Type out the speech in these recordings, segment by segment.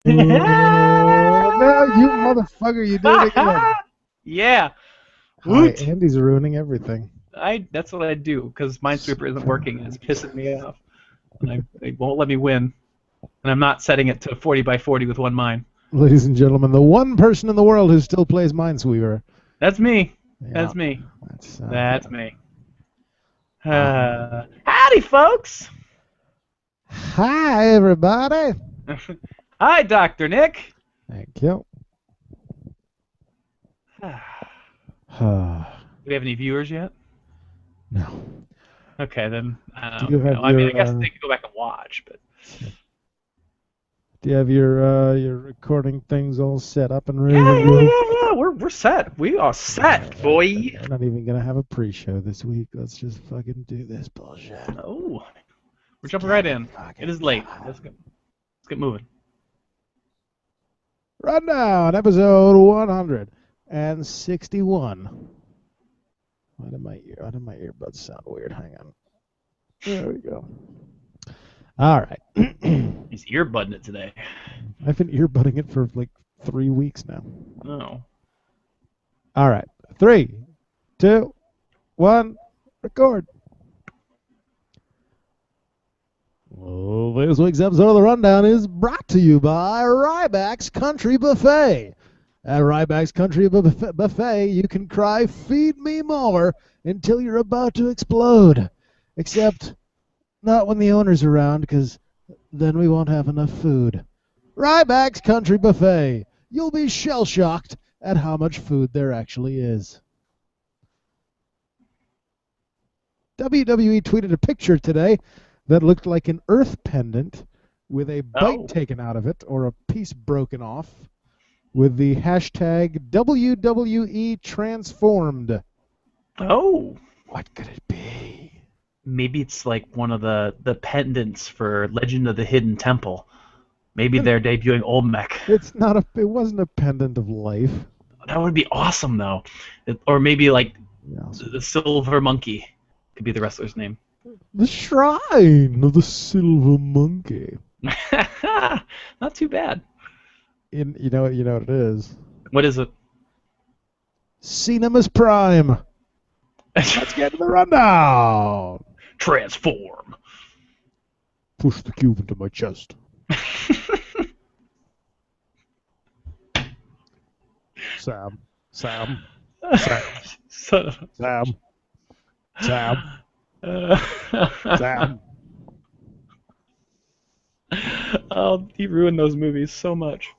No, you motherfucker, you did it again. Yeah. Hi, Woot. Andy's ruining everything. That's what I do because Minesweeper isn't working and it's pissing me off. And it won't let me win. And I'm not setting it to 40 by 40 with one mine. Ladies and gentlemen, the one person in the world who still plays Minesweeper. That's me. Yeah, That's me. that's That's me. uh, Howdy, folks. Hi, everybody. Hi, Dr. Nick. Thank you. Do we have any viewers yet? No. Okay, then. Do you have I mean, I guess they could go back and watch, but. Do you have your recording things all set up and ready Yeah, to go? yeah. We're set. We are set, boy. We're not even gonna have a pre-show this week. Let's just fucking do this bullshit. Oh, we're jumping right in. It is late. Let's get moving. Rundown, episode 161. Why did my earbuds sound weird? Hang on. There we go. All right. He's earbudding it today. I've been earbudding it for like 3 weeks now. Oh. All right. 3, 2, 1, record. Well, this week's episode of The Rundown is brought to you by Ryback's Country Buffet. At Ryback's Country Buffet, you can cry, "Feed me more," until you're about to explode. Except not when the owner's around, because then we won't have enough food. Ryback's Country Buffet. You'll be shell-shocked at how much food there actually is. WWE tweeted a picture today that looked like an Earth pendant with a bite taken out of it or a piece broken off with the hashtag WWE Transformed. Oh. What could it be? Maybe it's like one of the pendants for Legend of the Hidden Temple. Maybe they're debuting Olmec. It's not a. It wasn't a pendant of life. That would be awesome, though. Or maybe like the Silver Monkey could be the wrestler's name. The Shrine of the Silver Monkey. Not too bad. You know what it is. What is it? Cinemas Prime. Let's get to the rundown. Transform. Push the cube into my chest. Sam. Sam. Oh, he ruined those movies so much.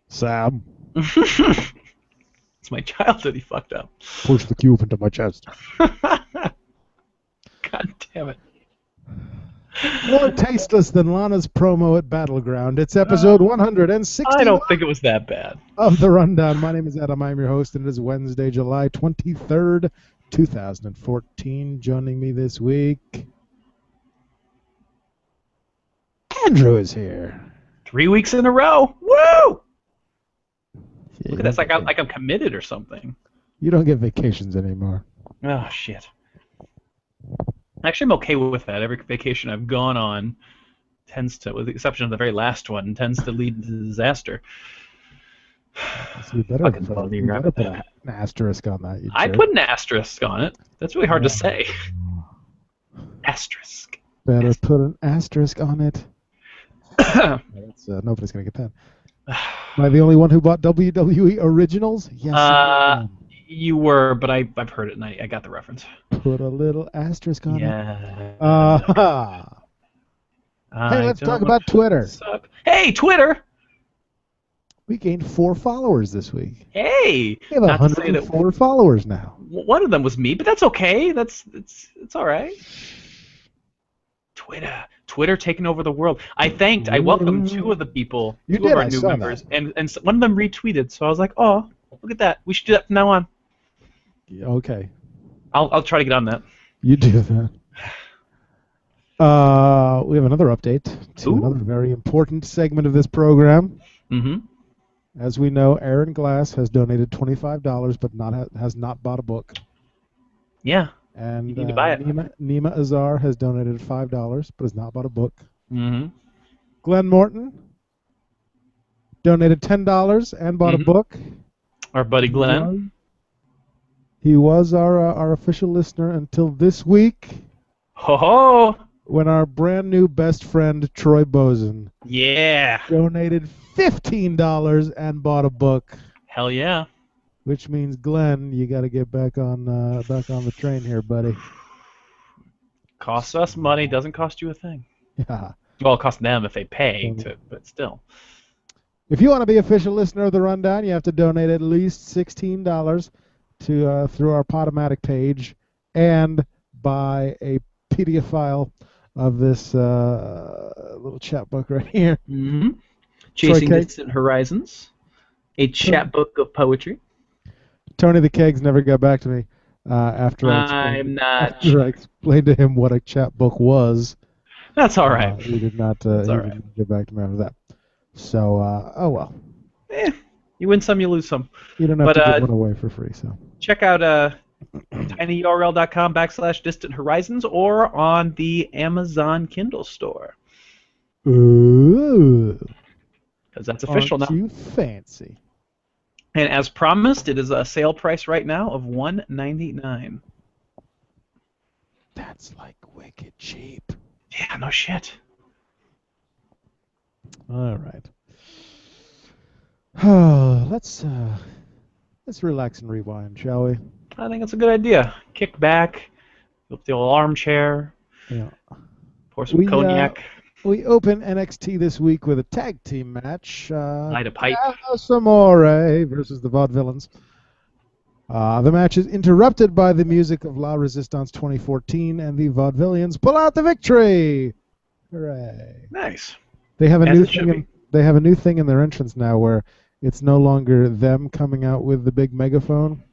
Sam. It's my childhood he fucked up. Push the cube into my chest. God damn it. More tasteless than Lana's promo at Battleground. It's episode 160. I don't think it was that bad. Of The Rundown. My name is Adam. I'm your host, and it is Wednesday, July 23rd, 2014. Joining me this week, Andrew is here. 3 weeks in a row. Woo! Yeah, look at that. It's like I'm committed or something. You don't get vacations anymore. Oh, shit. Actually, I'm okay with that. Every vacation I've gone on tends to, with the exception of the very last one, tends to lead to disaster. So you better put an asterisk on that. I put an asterisk on it. That's really hard to say. Asterisk. Better put an asterisk on it. Nobody's going to get that. Am I the only one who bought WWE Originals? Yes. You were, but I've heard it and I got the reference. Put a little asterisk on it. Yeah. Hey, let's talk about Twitter. Hey, Twitter! We gained 4 followers this week. Hey! We have 104 followers now. One of them was me, but that's okay. It's all right. Twitter taking over the world. I welcomed 2 of the people, 2 of our new members, and one of them retweeted. So I was like, oh, look at that. We should do that from now on. Okay. I'll try to get on that. You do that. We have another update to another very important segment of this program. Mm-hmm. As we know, Aaron Glass has donated $25, but has not bought a book. Yeah. And you need to buy it. Nima Azar has donated $5, but has not bought a book. Mm-hmm. Glenn Morton donated $10 and bought a book. Our buddy Glenn. He was our official listener until this week. Ho ho! When our brand new best friend Troy Bozen donated $15 and bought a book. Hell yeah! Which means, Glenn, you got to get back on the train here, buddy. Costs us money, doesn't cost you a thing. Yeah. Well, it costs them if they pay, but still. If you want to be official listener of the Rundown, you have to donate at least $16 to through our Podomatic page and buy a PDF file of this little chapbook right here. Mm-hmm. Chasing Distant Horizons, a chapbook of poetry. Tony the Kegs never got back to me after I explained to him what a chapbook was. That's all right. He did not didn't get back to me after that. So, oh well. You win some, you lose some. You don't have to give one away for free. So check out tinyurl.com/Distant Horizons or on the Amazon Kindle store. Ooh. Because that's official now. Aren't you fancy? And as promised, it is a sale price right now of $1.99. That's like wicked cheap. Yeah, no shit. All right. Let's relax and rewind, shall we? I think it's a good idea. Kick back, go up the old armchair, pour some cognac. We open NXT this week with a tag team match. Light a pipe. Los Amore versus the Vaudevillains. The match is interrupted by the music of La Resistance 2014, and the Vaudevillains pull out the victory. Hooray! Nice. They have a new thing. They have a new thing in their entrance now, where it's no longer them coming out with the big megaphone.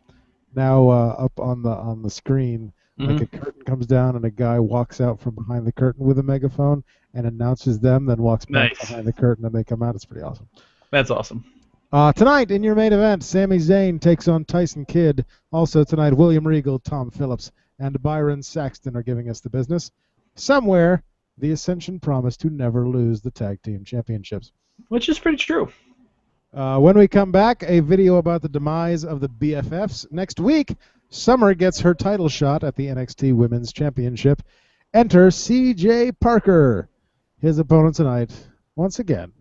Now up on the screen, like a curtain comes down and a guy walks out from behind the curtain with a megaphone and announces them, then walks back behind the curtain and they come out. It's pretty awesome. That's awesome. Tonight in your main event, Sami Zayn takes on Tyson Kidd. Also tonight, William Regal, Tom Phillips, and Byron Saxton are giving us the business. Somewhere, the Ascension promised to never lose the tag team championships. Which is pretty true. When we come back, a video about the demise of the BFFs. Next week, Summer gets her title shot at the NXT Women's Championship. Enter C.J. Parker. His opponent tonight, once again,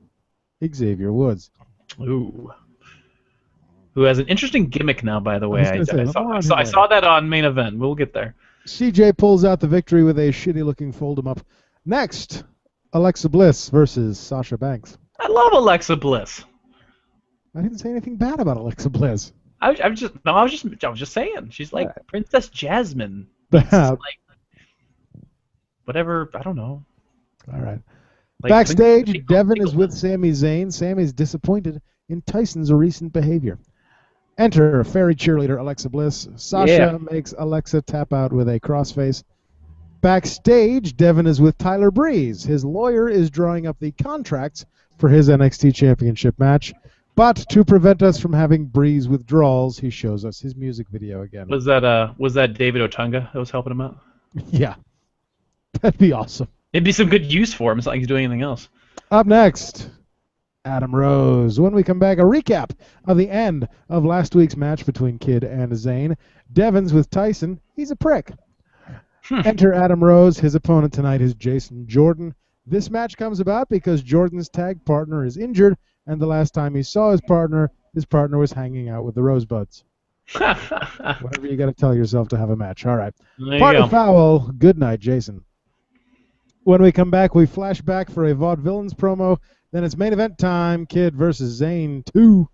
Xavier Woods. Ooh. Who has an interesting gimmick now, by the way. I saw that on Main Event. We'll get there. CJ pulls out the victory with a shitty-looking fold-em-up. Next, Alexa Bliss versus Sasha Banks. I love Alexa Bliss. I didn't say anything bad about Alexa Bliss. I was just saying. She's like Princess Jasmine. Like whatever. I don't know. All right. Like, backstage, Devin is with Sami Zayn. Sami's disappointed in Tyson's recent behavior. Enter fairy cheerleader Alexa Bliss. Sasha makes Alexa tap out with a crossface. Backstage, Devin is with Tyler Breeze. His lawyer is drawing up the contracts for his NXT Championship match. But to prevent us from having Breeze withdrawals, he shows us his music video again. Was that David Otunga that was helping him out? Yeah. That'd be awesome. It'd be some good use for him. It's not like he's doing anything else. Up next, Adam Rose. When we come back, a recap of the end of last week's match between Kidd and Zayn. Devin's with Tyson. He's a prick. Enter Adam Rose. His opponent tonight is Jason Jordan. This match comes about because Jordan's tag partner is injured, and the last time he saw his partner was hanging out with the Rosebuds. Whatever you got to tell yourself to have a match. All right. Partner foul. Good night, Jason. When we come back, we flash back for a Vaudevillains promo. Then it's main event time. Kidd versus Zayn 2.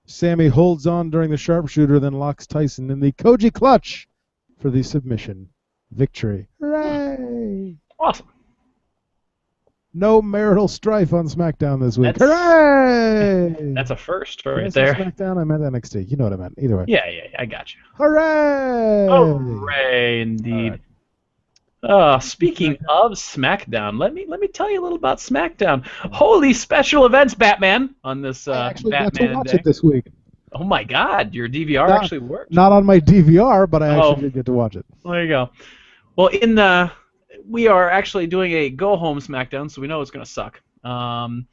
Sami holds on during the sharpshooter, then locks Tyson in the Koji clutch for the submission victory. Hooray! Awesome. No marital strife on SmackDown this week. Hooray! That's a first right there. there. SmackDown, I meant NXT. You know what I meant. Either way. Yeah, I got you. Hooray! Hooray, indeed. Speaking of SmackDown, let me tell you a little about SmackDown. Holy special events, Batman, on this I actually Batman got to watch Day. it this week. Oh my God, your DVR actually worked. Not on my DVR, but I actually did get to watch it. There you go. Well, we are actually doing a go-home SmackDown, so we know it's going to suck. And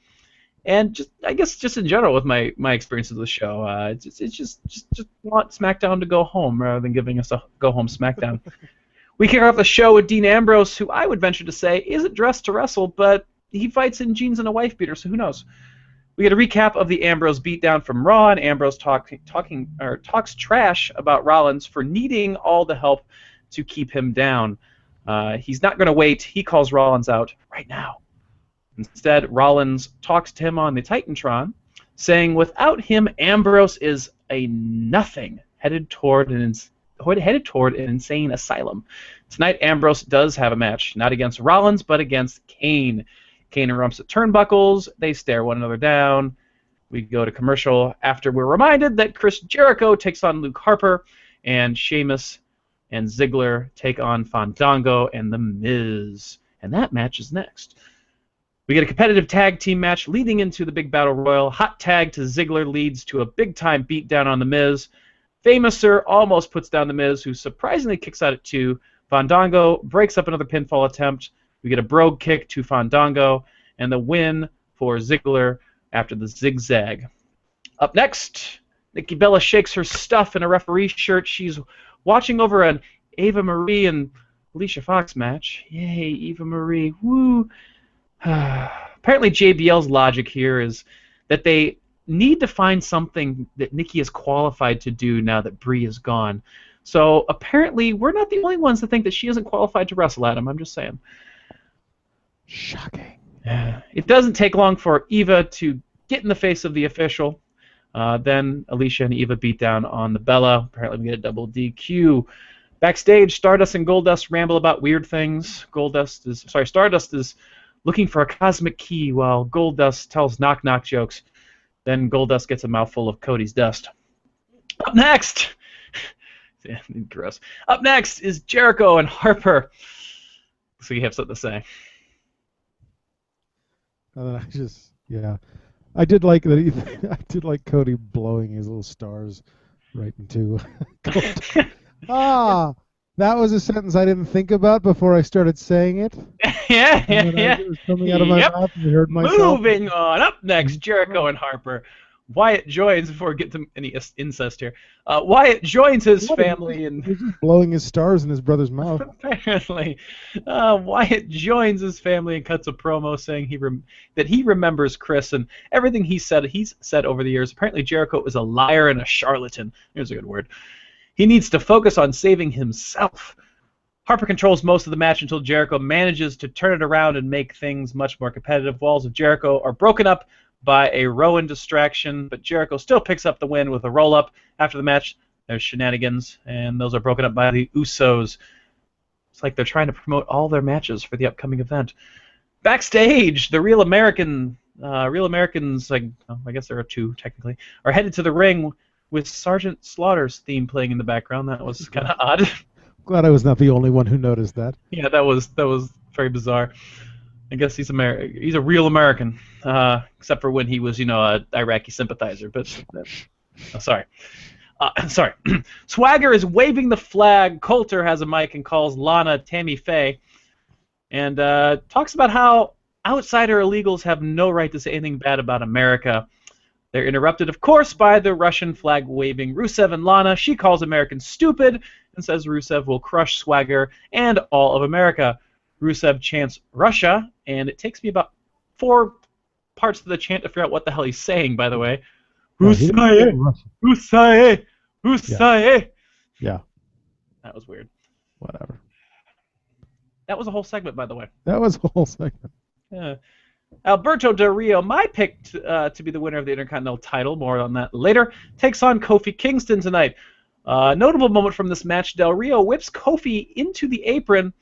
And just, I guess, just in general with my experience of the show, it's just want SmackDown to go home rather than giving us a go home SmackDown. We kick off the show with Dean Ambrose, who I would venture to say isn't dressed to wrestle, but he fights in jeans and a wife beater, so who knows? We get a recap of the Ambrose beatdown from Raw, and Ambrose talks trash about Rollins for needing all the help to keep him down. He's not going to wait. He calls Rollins out right now. Instead, Rollins talks to him on the Titantron, saying without him, Ambrose is a nothing, headed toward an insane asylum. Tonight, Ambrose does have a match, not against Rollins, but against Kane. Kane erupts the turnbuckles. They stare one another down. We go to commercial after we're reminded that Chris Jericho takes on Luke Harper, and Sheamus and Ziggler take on Fandango and The Miz. And that match is next. We get a competitive tag team match leading into the big battle royal. Hot tag to Ziggler leads to a big-time beatdown on The Miz. Famouser almost puts down The Miz, who surprisingly kicks out at 2. Fandango breaks up another pinfall attempt. We get a brogue kick to Fandango, and the win for Ziggler after the zigzag. Up next, Nikki Bella shakes her stuff in a referee shirt. She's watching over an Eva Marie and Alicia Fox match. Yay, Eva Marie. Woo! Apparently JBL's logic here is that they need to find something that Nikki is qualified to do now that Brie is gone. So apparently we're not the only ones that think that she isn't qualified to wrestle, Adam. I'm just saying. Shocking. It doesn't take long for Eva to get in the face of the official. Then Alicia and Eva beat down on the Bella. Apparently we get a double DQ. Backstage, Stardust and Goldust ramble about weird things. Stardust is looking for a cosmic key while Goldust tells knock-knock jokes. Then Goldust gets a mouthful of Cody's dust. Up next! Gross. Up next is Jericho and Harper. So you have something to say. I did like that. I did like Cody blowing his little stars right into Gold. That was a sentence I didn't think about before I started saying it. Yeah. It was coming out of my mouth and I heard myself. Moving on. Up next, Jericho and Harper. Wyatt joins, before we get to any incest here, Wyatt joins his family and... He's just blowing his stars in his brother's mouth. Apparently. Wyatt joins his family and cuts a promo saying that he remembers Chris and everything he's said over the years. Apparently Jericho is a liar and a charlatan. Here's a good word. He needs to focus on saving himself. Harper controls most of the match until Jericho manages to turn it around and make things much more competitive. Walls of Jericho are broken up by a Rowan distraction, but Jericho still picks up the win with a roll-up. After the match, there's shenanigans, and those are broken up by the Usos. It's like they're trying to promote all their matches for the upcoming event. Backstage, the Real Americans, I guess there are 2 technically, are headed to the ring with Sergeant Slaughter's theme playing in the background. That was kind of odd. Glad I was not the only one who noticed that. Yeah, that was very bizarre. I guess he's a real American, except for when he was, a Iraqi sympathizer. But sorry. Swagger is waving the flag. Coulter has a mic and calls Lana Tammy Faye, and talks about how outsider illegals have no right to say anything bad about America. They're interrupted, of course, by the Russian flag-waving Rusev and Lana. She calls Americans stupid and says Rusev will crush Swagger and all of America. Rusev chants Russia, and it takes me about 4 parts of the chant to figure out what the hell he's saying, by the way. Rusaye! Yeah. That was weird. Whatever. That was a whole segment, by the way. That was a whole segment. Yeah. Alberto Del Rio, my pick to be the winner of the Intercontinental title, more on that later, takes on Kofi Kingston tonight. Notable moment from this match, Del Rio whips Kofi into the apron,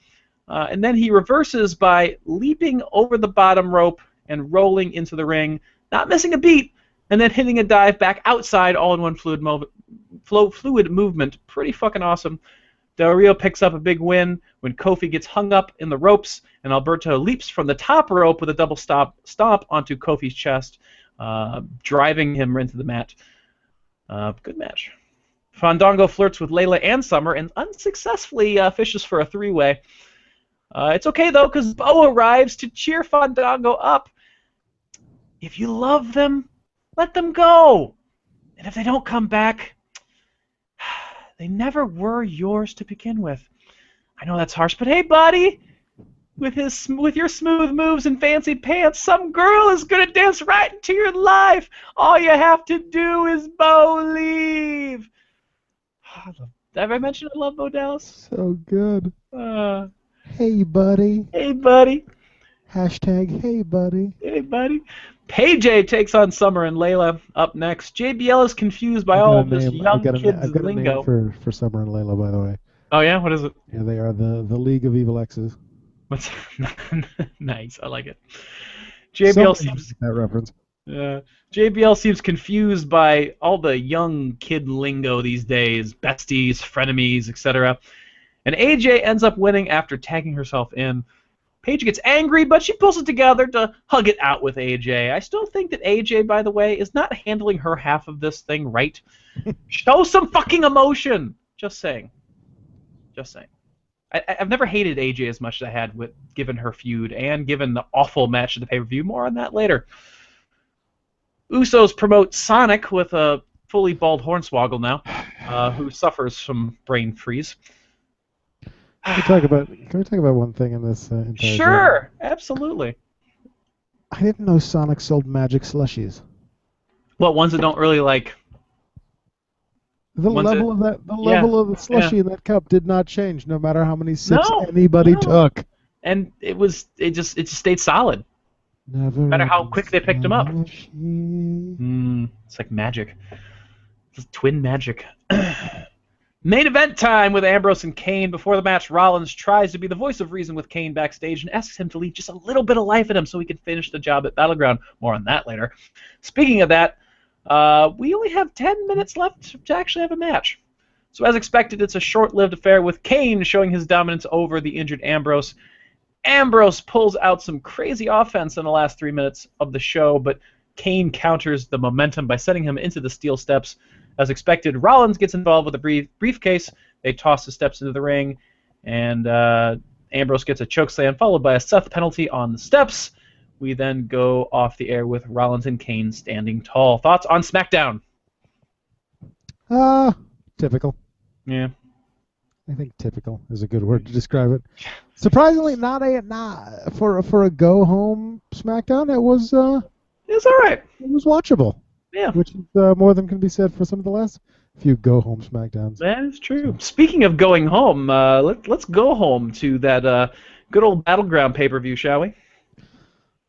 and then he reverses by leaping over the bottom rope and rolling into the ring, not missing a beat, and then hitting a dive back outside all in one fluid movement. Pretty fucking awesome. Del Rio picks up a big win when Kofi gets hung up in the ropes, and Alberto leaps from the top rope with a double stomp onto Kofi's chest, driving him into the mat. Good match. Fandango flirts with Layla and Summer and unsuccessfully fishes for a 3-way. It's okay, though, because Bo arrives to cheer Fandango up. if you love them, let them go. And if they don't come back, they never were yours to begin with. I know that's harsh, but hey, buddy, with your smooth moves and fancy pants, some girl is gonna dance right into your life. All you have to do is believe. Have I mentioned I love Bo Dallas? So good. Uh, Hey, buddy. hey, buddy. Hashtag hey, buddy. Hey, buddy. PJ takes on Summer and Layla up next. JBL is confused by all of this young kids' I've got a lingo. name for Summer and Layla, by the way. Oh, yeah? What is it? Yeah, they are the League of Evil Exes. What's nice? I like it. Somebody JBL seems that reference. JBL seems confused by all the young kid lingo these days, besties, frenemies, etc. And AJ ends up winning after tagging herself in. Paige gets angry, but she pulls it together to hug it out with AJ. I still think that AJ, by the way, is not handling her half of this thing right. Show some fucking emotion. Just saying. Just saying. I've never hated AJ as much as I had given her feud and given the awful match at the pay-per-view. More on that later. Usos promote Sonic with a fully bald Hornswoggle now, who suffers from brain freeze. Can we talk about one thing in this entire Sure, absolutely. I didn't know Sonic sold magic slushies. Well, ones that don't really like. The level of the slushie in that cup did not change, no matter how many sips anybody took. And it just stayed solid. No matter how quick they picked them up. It's like magic. It's twin magic. Main event time with Ambrose and Kane. Before the match, Rollins tries to be the voice of reason with Kane backstage and asks him to leave just a little bit of life in him so he can finish the job at Battleground. More on that later. Speaking of that, we only have 10 minutes left to actually have a match. So as expected, it's a short-lived affair with Kane showing his dominance over the injured Ambrose. Ambrose pulls out some crazy offense in the last 3 minutes of the show, but Kane counters the momentum by setting him into the steel steps. As expected, Rollins gets involved with a briefcase. They toss the steps into the ring, and Ambrose gets a chokeslam followed by a Seth penalty on the steps. We then go off the air with Rollins and Kane standing tall. Thoughts on SmackDown? Typical. Yeah. I think typical is a good word to describe it. Surprisingly, not for a go home SmackDown. It was all right. It was watchable. Yeah. Which is more than can be said for some of the last few go home SmackDowns. That is true. Speaking of going home, let's go home to that good old Battleground pay-per-view, shall we?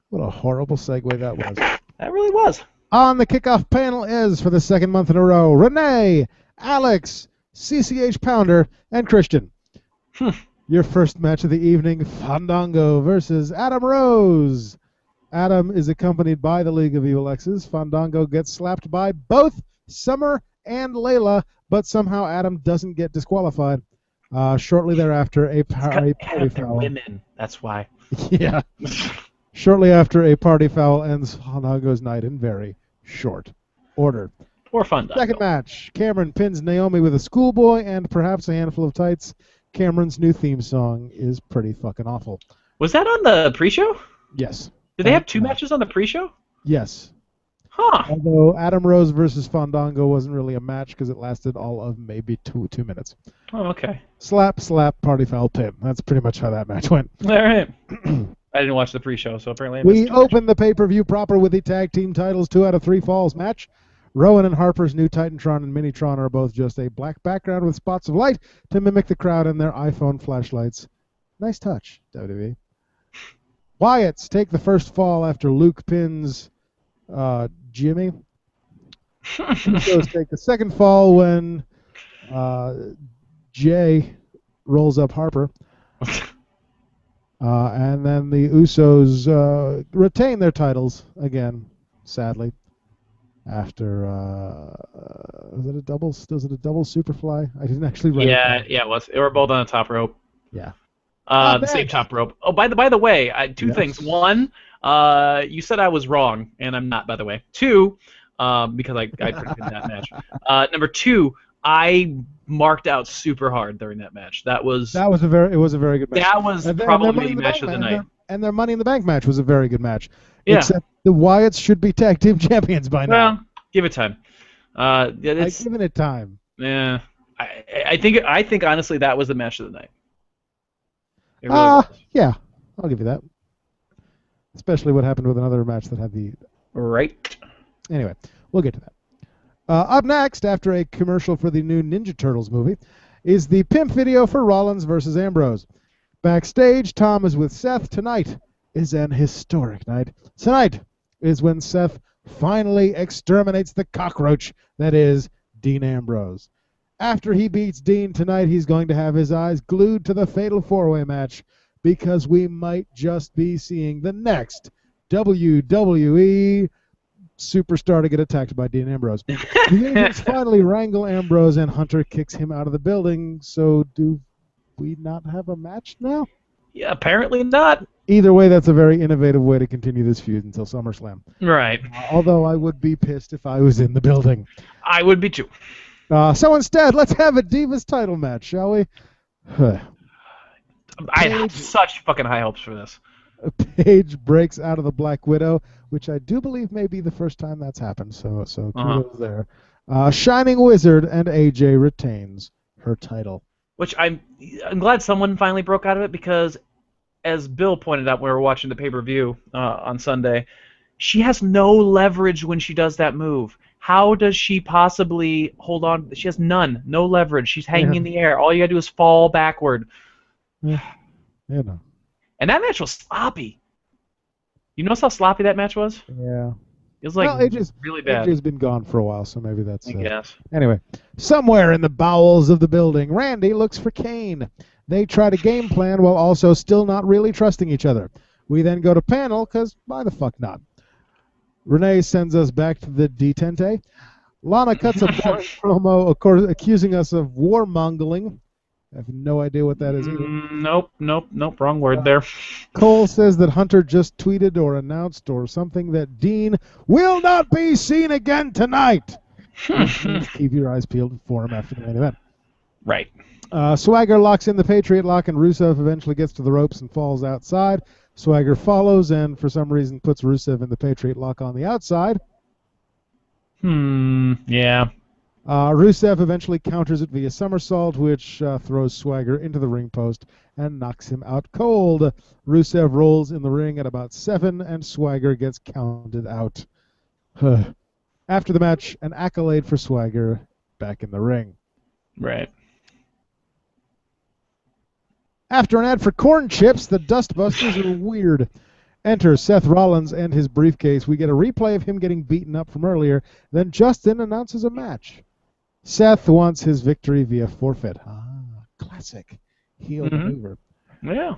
What a horrible segue that was. That really was. On the kickoff panel is, for the second month in a row, Renee, Alex, CCH Pounder, and Christian. Your first match of the evening, Fandango versus Adam Rose. Adam is accompanied by the League of Evil Exes. Fandango gets slapped by both Summer and Layla, but somehow Adam doesn't get disqualified. Shortly thereafter, a party foul. Women. That's why. Yeah. Shortly after, a party foul ends Fandango's night in very short order. Poor Fandango. Second match, Cameron pins Naomi with a schoolboy and perhaps a handful of tights. Cameron's new theme song is pretty fucking awful. Was that on the pre-show? Yes. Did they have two matches on the pre-show? Yes. Huh. Although Adam Rose versus Fandango wasn't really a match because it lasted all of maybe two minutes. Oh, okay. Slap, party foul, pin. That's pretty much how that match went. All right. I didn't watch the pre-show, so apparently I missed We open the pay-per-view proper with the tag team titles 2 out of 3 falls match. Rowan and Harper's new Titantron and Minitron are both just a black background with spots of light to mimic the crowd and their iPhone flashlights. Nice touch, WWE. Wyatts take the first fall after Luke pins Jimmy. Usos take the second fall when Jay rolls up Harper. And then the Usos retain their titles again, sadly. After was it a double Superfly? I didn't actually write it. Yeah, it was. They were both on the top rope. Yeah. The same top rope. Oh, by the way, two things. One, you said I was wrong, and I'm not, by the way. Two, because I predicted that match. Number two, I marked out super hard during that match. It was a very good match. That was probably the match of the night. And their Money in the Bank match was a very good match. Yeah. Except the Wyatts should be tag team champions by now. Well, give it time. Yeah, I've given it time. Yeah. I think honestly that was the match of the night. It really was. Yeah, I'll give you that. Especially what happened with another match that had the... Right. Anyway, we'll get to that. Up next, after a commercial for the new Ninja Turtles movie, is the pimp video for Rollins versus Ambrose. Backstage, Tom is with Seth. Tonight is an historic night. Tonight is when Seth finally exterminates the cockroach that is Dean Ambrose. After he beats Dean tonight, he's going to have his eyes glued to the Fatal 4-Way match because we might just be seeing the next WWE superstar to get attacked by Dean Ambrose. The agents finally wrangle Ambrose and Hunter kicks him out of the building. So do we not have a match now? Yeah, apparently not. Either way, that's a very innovative way to continue this feud until SummerSlam. Right. Although I would be pissed if I was in the building. I would be too. So instead, let's have a Divas title match, shall we? I have such fucking high hopes for this. Paige breaks out of the Black Widow, which I do believe may be the first time that's happened. So kudos there. Shining Wizard and AJ retains her title. Which I'm glad someone finally broke out of it because, as Bill pointed out when we were watching the pay-per-view on Sunday, she has no leverage when she does that move. How does she possibly hold on? She has none. No leverage. She's hanging in the air. All you gotta do is fall backward. Yeah. You know. And that match was sloppy. You notice how sloppy that match was? Yeah. It was like really bad. AJ's been gone for a while, so maybe that's... I guess. Anyway, somewhere in the bowels of the building, Randy looks for Kane. They try to game plan while also still not really trusting each other. We then go to panel, because why the fuck not? Renee sends us back to the detente. Lana cuts a boring promo, of course, accusing us of warmongering. I have no idea what that is either. Nope. Wrong word there. Cole says that Hunter just tweeted or announced or something that Dean will not be seen again tonight. Keep your eyes peeled for him after the main event. Right. Swagger locks in the Patriot Lock, and Rusev eventually gets to the ropes and falls outside. Swagger follows and, for some reason, puts Rusev in the Patriot Lock on the outside. Yeah. Rusev eventually counters it via somersault, which throws Swagger into the ring post and knocks him out cold. Rusev rolls in the ring at about 7, and Swagger gets counted out. After the match, an accolade for Swagger back in the ring. Right. After an ad for corn chips, the Dustbusters are weird. Enter Seth Rollins and his briefcase. We get a replay of him getting beaten up from earlier. Then Justin announces a match. Seth wants his victory via forfeit. Classic heel maneuver. Yeah.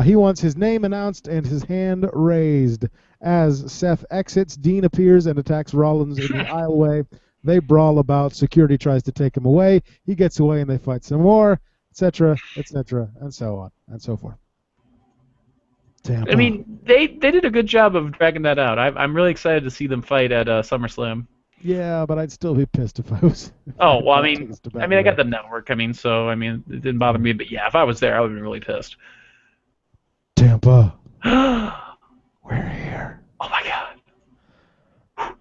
He wants his name announced and his hand raised. As Seth exits, Dean appears and attacks Rollins in the aisleway. They brawl about. Security tries to take him away. He gets away and they fight some more, etc., and so on and so forth. Damn. I mean, they did a good job of dragging that out. I'm really excited to see them fight at SummerSlam. Yeah, but I'd still be pissed if I was. Oh well, I got the network. So it didn't bother me. But yeah, if I was there, I would have been really pissed. Tampa. We're here. Oh my God.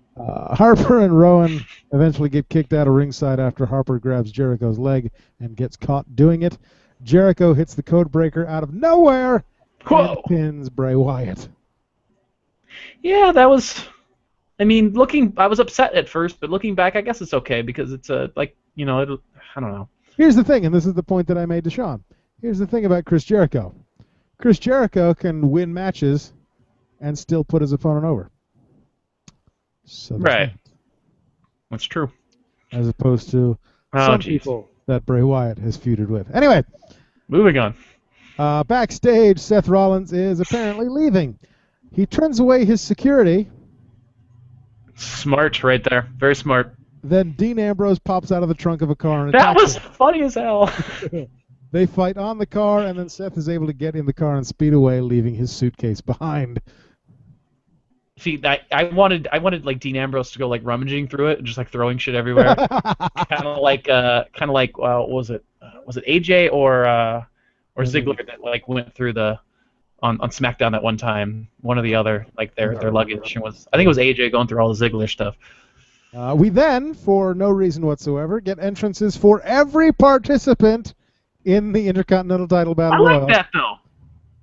Harper and Rowan eventually get kicked out of ringside after Harper grabs Jericho's leg and gets caught doing it. Jericho hits the code breaker out of nowhere and pins Bray Wyatt. Yeah, that was... I was upset at first, but looking back, I guess it's okay because it's I don't know. Here's the thing, and this is the point that I made to Sean. Here's the thing about Chris Jericho. Chris Jericho can win matches and still put his opponent over. So right. That's true. As opposed to some people that Bray Wyatt has feuded with. Anyway. Moving on. Backstage, Seth Rollins is apparently leaving. He turns away his security. Smart right there. Very smart. Then Dean Ambrose pops out of the trunk of a car and attacks him. That was funny as hell. They fight on the car, and then Seth is able to get in the car and speed away, leaving his suitcase behind. See, I wanted like Dean Ambrose to go like rummaging through it and just like throwing shit everywhere, kind of like what was it? Was it AJ or Ziggler that like went through the on SmackDown that one time. One or the other, like their luggage was. I think it was AJ going through all the Ziggler stuff. We then, for no reason whatsoever, get entrances for every participant in the Intercontinental Title Battle I Royal. like that though.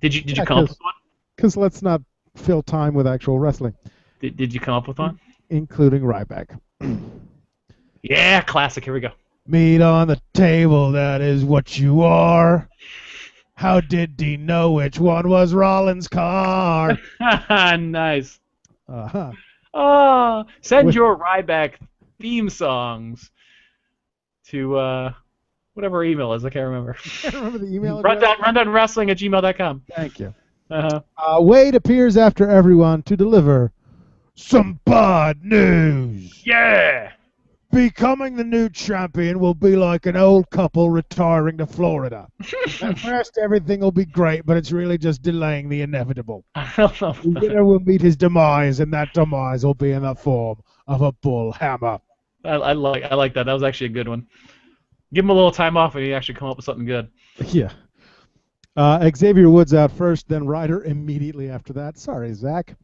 Did you come up with one? Because let's not fill time with actual wrestling. Did you come up with one? Including Ryback. Yeah, classic. Here we go. Meat on the table, that is what you are. How did he know which one was Rollins' car? Nice. Uh-huh. Oh, send your Ryback theme songs to whatever email is. I can't remember. I remember the email address. rundownwrestling@gmail.com. Thank you. Uh-huh. Wade appears after everyone to deliver some bad news. Yeah. Becoming the new champion will be like an old couple retiring to Florida. At first, everything will be great, but it's really just delaying the inevitable. The winner will meet his demise, and that demise will be in the form of a bull hammer. I like that. That was actually a good one. Give him a little time off, and he actually come up with something good. Yeah. Xavier Woods out first, then Ryder immediately after that. Sorry, Zach.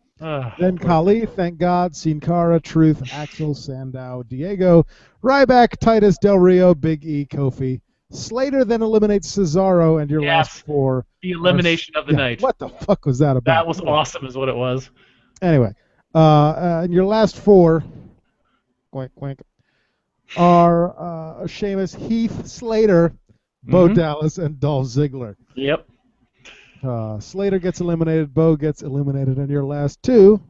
Then Khali, thank God, Sin Cara, Truth, Axel, Sandow, Diego, Ryback, Titus, Del Rio, Big E, Kofi. Slater then eliminates Cesaro, and your last four. The elimination of the night. What the fuck was that about? That was awesome, is what it was. Anyway, and your last four, are Sheamus, Heath, Slater, Bo Dallas, and Dolph Ziggler. Yep. Slater gets eliminated, Bo gets eliminated, and your last two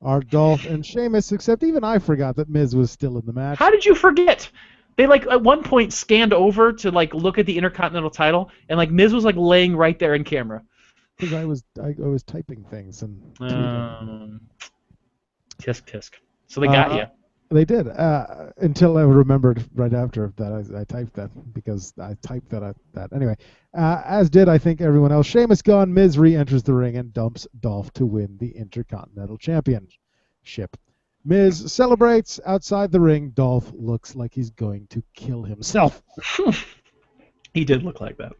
are Dolph and Sheamus, except even I forgot that Miz was still in the match. How did you forget? They, like, at one point scanned over to, like, look at the Intercontinental title, and, like, Miz was, like, laying right there in camera. Because I was typing things. And tisk. So they got you. They did, until I remembered right after that I typed that, because I typed that. Anyway, as did, I think, everyone else. Sheamus gone, Miz re-enters the ring and dumps Dolph to win the Intercontinental Championship. Miz celebrates outside the ring. Dolph looks like he's going to kill himself. He did look like that.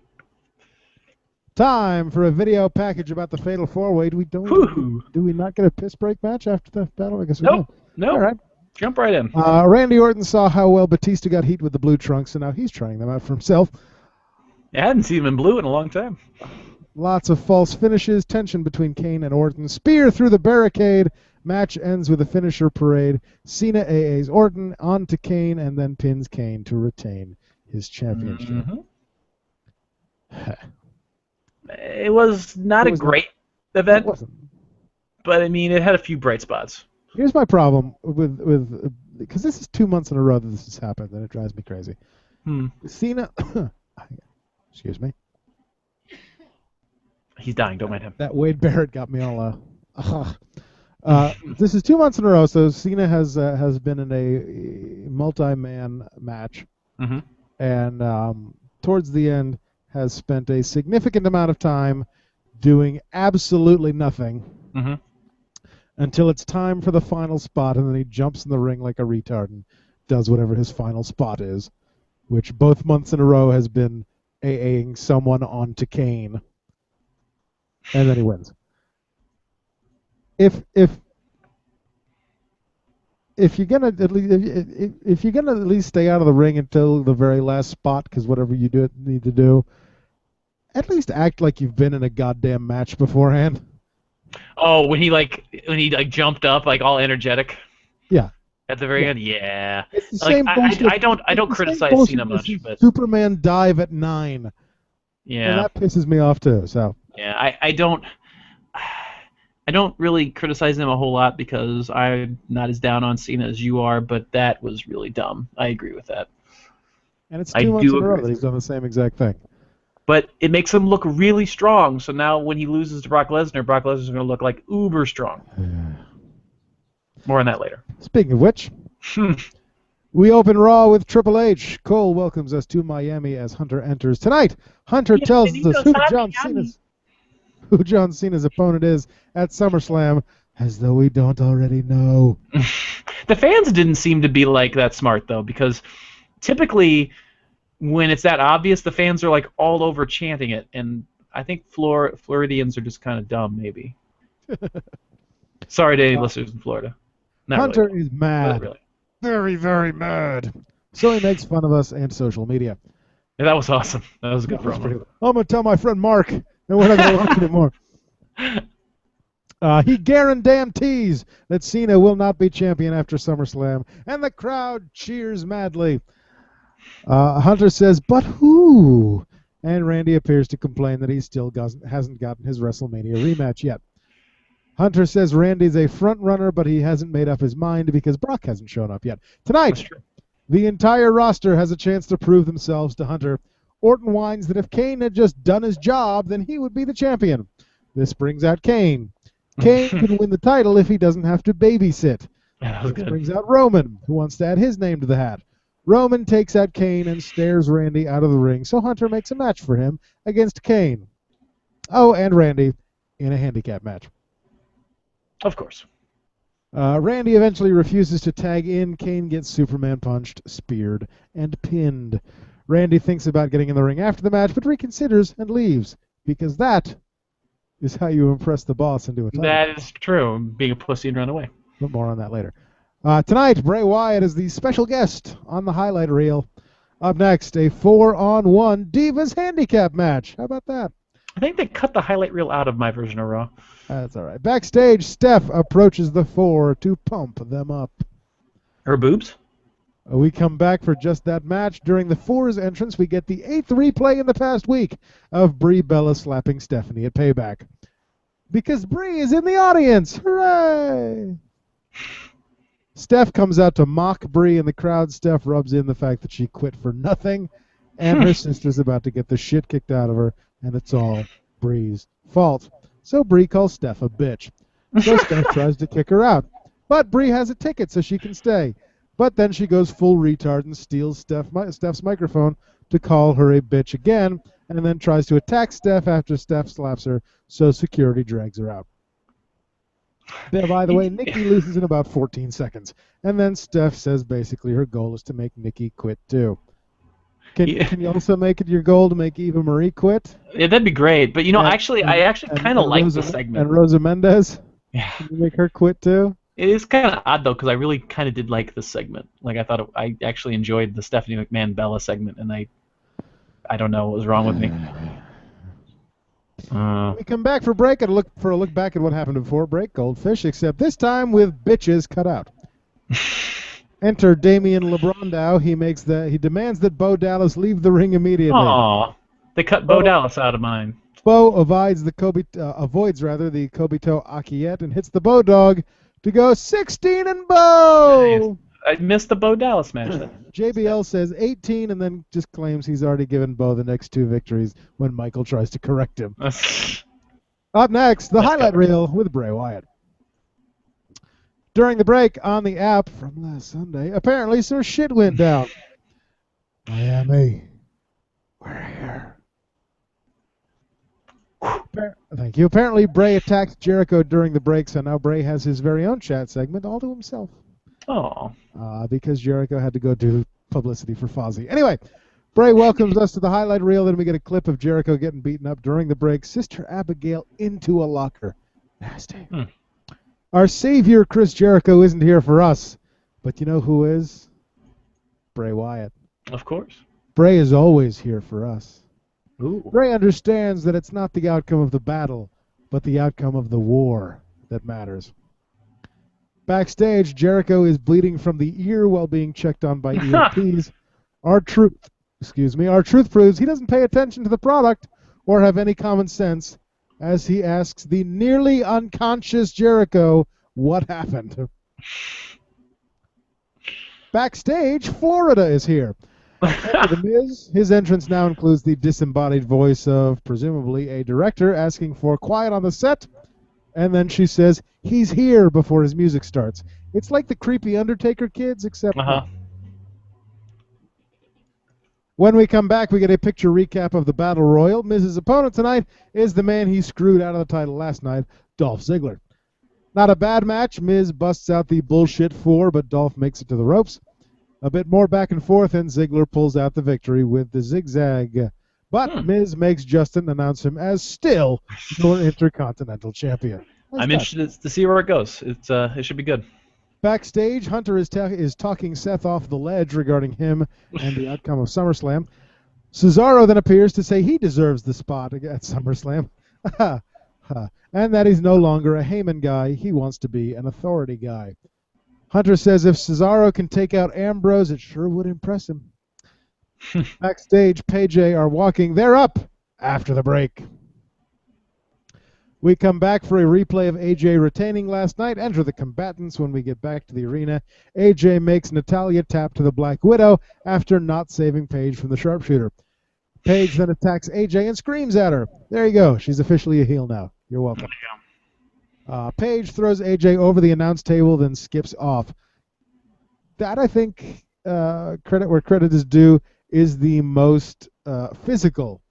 Time for a video package about the Fatal 4-Way. Do we not get a piss break match after the battle? I guess we do. No. All right. Jump right in. Randy Orton saw how well Batista got heat with the blue trunks, and now he's trying them out for himself. I hadn't seen him in blue in a long time. Lots of false finishes, tension between Kane and Orton. Spear through the barricade. Match ends with a finisher parade. Cena AAs Orton onto Kane and then pins Kane to retain his championship. It was not a great event, but I mean, it had a few bright spots. Here's my problem with because this is 2 months in a row that this has happened, and it drives me crazy. Cena, excuse me. He's dying. Don't mind him. That Wade Barrett got me all. This is 2 months in a row, so Cena has been in a multi-man match, and towards the end has spent a significant amount of time doing absolutely nothing. Until it's time for the final spot, and then he jumps in the ring like a retard and does whatever his final spot is, which both months in a row has been AAing someone onto Kane, and then he wins. If you're gonna if you're gonna at least stay out of the ring until the very last spot, because whatever you need to do, at least act like you've been in a goddamn match beforehand. Oh, when he jumped up like all energetic. Yeah. At the very end, yeah. It's the same bullshit. I don't criticize Cena much, but Superman dive at 9. Yeah. And that pisses me off too. So. Yeah, I don't really criticize him a whole lot because I'm not as down on Cena as you are, but that was really dumb. I agree with that. And it's 2 months in a row that he's done the same exact thing. But it makes him look really strong. So now when he loses to Brock Lesnar's going to look like uber strong. More on that later. Speaking of which, we open Raw with Triple H. Cole welcomes us to Miami as Hunter enters. Tonight, Hunter tells us who John Cena's opponent is at SummerSlam, as though we don't already know. The fans didn't seem to be like that smart, though, because typically when it's that obvious, the fans are like all over chanting it, and I think Floridians are just kind of dumb, maybe. Sorry to any listeners in Florida. Not Hunter really, is mad. really. Very, very mad. So he makes fun of us and social media. Yeah, that was awesome. That was a good That was promo. pretty- I'm going to tell my friend Mark, and we're not going to watch anymore. He guarantees that Cena will not be champion after SummerSlam, and the crowd cheers madly. Hunter says, "But who?" And Randy appears to complain that he still hasn't gotten his WrestleMania rematch yet. Hunter says Randy's a front runner, but he hasn't made up his mind because Brock hasn't shown up yet. That's Tonight, true. the entire roster has a chance to prove themselves to Hunter. Orton whines that if Kane had just done his job, then he would be the champion. This brings out Kane. Kane can win the title if he doesn't have to babysit. Yeah, that was This good. brings out Roman, who wants to add his name to the hat. Roman takes out Kane and stares Randy out of the ring, so Hunter makes a match for him against Kane. Oh, and Randy in a handicap match. Of course. Randy eventually refuses to tag in. Kane gets Superman punched, speared, and pinned. Randy thinks about getting in the ring after the match, but reconsiders and leaves, because that is how you impress the boss into a title. That is true. Being a pussy and run away. But more on that later. Tonight, Bray Wyatt is the special guest on the highlight reel. Up next, a 4-on-1 Divas Handicap match. How about that? I think they cut the highlight reel out of my version of Raw. That's all right. Backstage, Steph approaches the four to pump them up. Her boobs? We come back for just that match. During the Four's entrance, we get the 8th replay in the past week of Brie Bella slapping Stephanie at Payback. Because Brie is in the audience. Hooray! Steph comes out to mock Brie in the crowd. Steph rubs in the fact that she quit for nothing, and her sister's about to get the shit kicked out of her, and it's all Brie's fault. So Brie calls Steph a bitch. So Steph tries to kick her out. But Brie has a ticket so she can stay. But then she goes full retard and steals Steph's microphone to call her a bitch again, and then tries to attack Steph after Steph slaps her, so security drags her out. By the way, Nikki loses in about 14 seconds. And then Steph says basically her goal is to make Nikki quit too. Can you also make it your goal to make Eva Marie quit? Yeah, that'd be great. But, I actually kind of like Rosa, the segment. And Rosa Mendez? Yeah. Can you make her quit too? It is kind of odd, though, because I really kind of did like this segment. Like, I actually enjoyed the Stephanie McMahon-Bella segment, and I don't know what was wrong with me. We come back for break and look back at what happened before break. Goldfish, except this time with bitches cut out. Enter Damian LeBrondow. He demands that Bo Dallas leave the ring immediately. Aw, they cut Bo Dallas out of mine. Bo avoids the Kobito Akiet and hits the Bo Dog to go 16 and Bo. I missed the Bo Dallas match then. JBL says 18 and then just claims he's already given Bo the next 2 victories when Michael tries to correct him. Up next, the highlight reel with Bray Wyatt. During the break on the app from last Sunday, apparently some shit went down. Miami, we're here. Thank you. Apparently, Bray attacked Jericho during the break, so now Bray has his very own chat segment all to himself. Oh. Because Jericho had to go do publicity for Fozzy. Anyway, Bray welcomes us to the highlight reel. Then we get a clip of Jericho getting beaten up during the break. Sister Abigail into a locker. Nasty. Our savior, Chris Jericho, isn't here for us. But you know who is? Bray Wyatt. Of course. Bray is always here for us. Ooh. Bray understands that it's not the outcome of the battle, but the outcome of the war that matters. Backstage, Jericho is bleeding from the ear while being checked on by EMTs. Our truth proves he doesn't pay attention to the product or have any common sense as he asks the nearly unconscious Jericho what happened. Backstage, Florida is here. The Miz, his entrance now includes the disembodied voice of presumably a director asking for quiet on the set, and then she says, "He's here," before his music starts. It's like the creepy Undertaker kids, except... When we come back, we get a picture recap of the Battle Royal. Miz's opponent tonight is the man he screwed out of the title last night, Dolph Ziggler. Not a bad match. Miz busts out the bullshit 4, but Dolph makes it to the ropes. A bit more back and forth, and Ziggler pulls out the victory with the zigzag. But Miz makes Justin announce him as still your Intercontinental Champion. I'm interested to see where it goes. It should be good. Backstage, Hunter is talking Seth off the ledge regarding him and the outcome of SummerSlam. Cesaro then appears to say he deserves the spot at SummerSlam. And that he's no longer a Heyman guy. He wants to be an authority guy. Hunter says if Cesaro can take out Ambrose, it sure would impress him. Backstage, Paige are walking. They're up after the break. We come back for a replay of AJ retaining last night. Enter the combatants when we get back to the arena. AJ makes Natalya tap to the Black Widow after not saving Paige from the sharpshooter. Paige then attacks AJ and screams at her. There you go. She's officially a heel now. You're welcome. Paige throws AJ over the announce table, then skips off. That, I think, credit where credit is due, is the most physical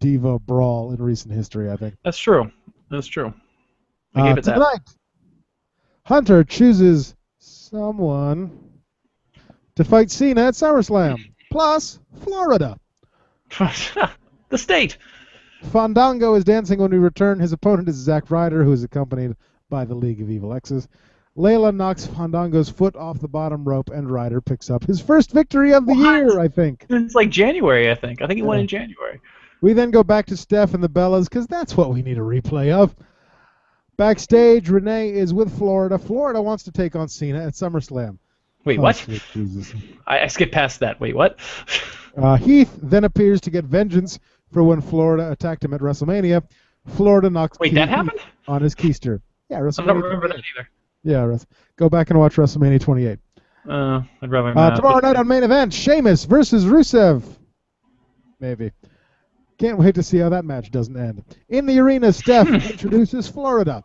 Diva brawl in recent history, I think. That's true. That's true. I gave it tonight, that. Hunter chooses someone to fight Cena at SummerSlam, plus Florida. The state. Fandango is dancing when we return. His opponent is Zack Ryder, who is accompanied by the League of Evil Exes. Layla knocks Fandango's foot off the bottom rope, and Ryder picks up his first victory of the year, I think. It's like January, I think. I think he won in January. We then go back to Steph and the Bellas, because that's what we need a replay of. Backstage, Renee is with Florida. Florida wants to take on Cena at SummerSlam. Wait, what? Sweet Jesus. I skipped past that. Wait, what? Heath then appears to get vengeance for when Florida attacked him at WrestleMania. Florida knocks Wait, that happened? on his keister. Yeah, WrestleMania. I don't remember that either. Yeah, go back and watch WrestleMania 28. I'd rather not. Tomorrow night on Main Event, Sheamus versus Rusev. Maybe. Can't wait to see how that match doesn't end. In the arena, Steph introduces Florida.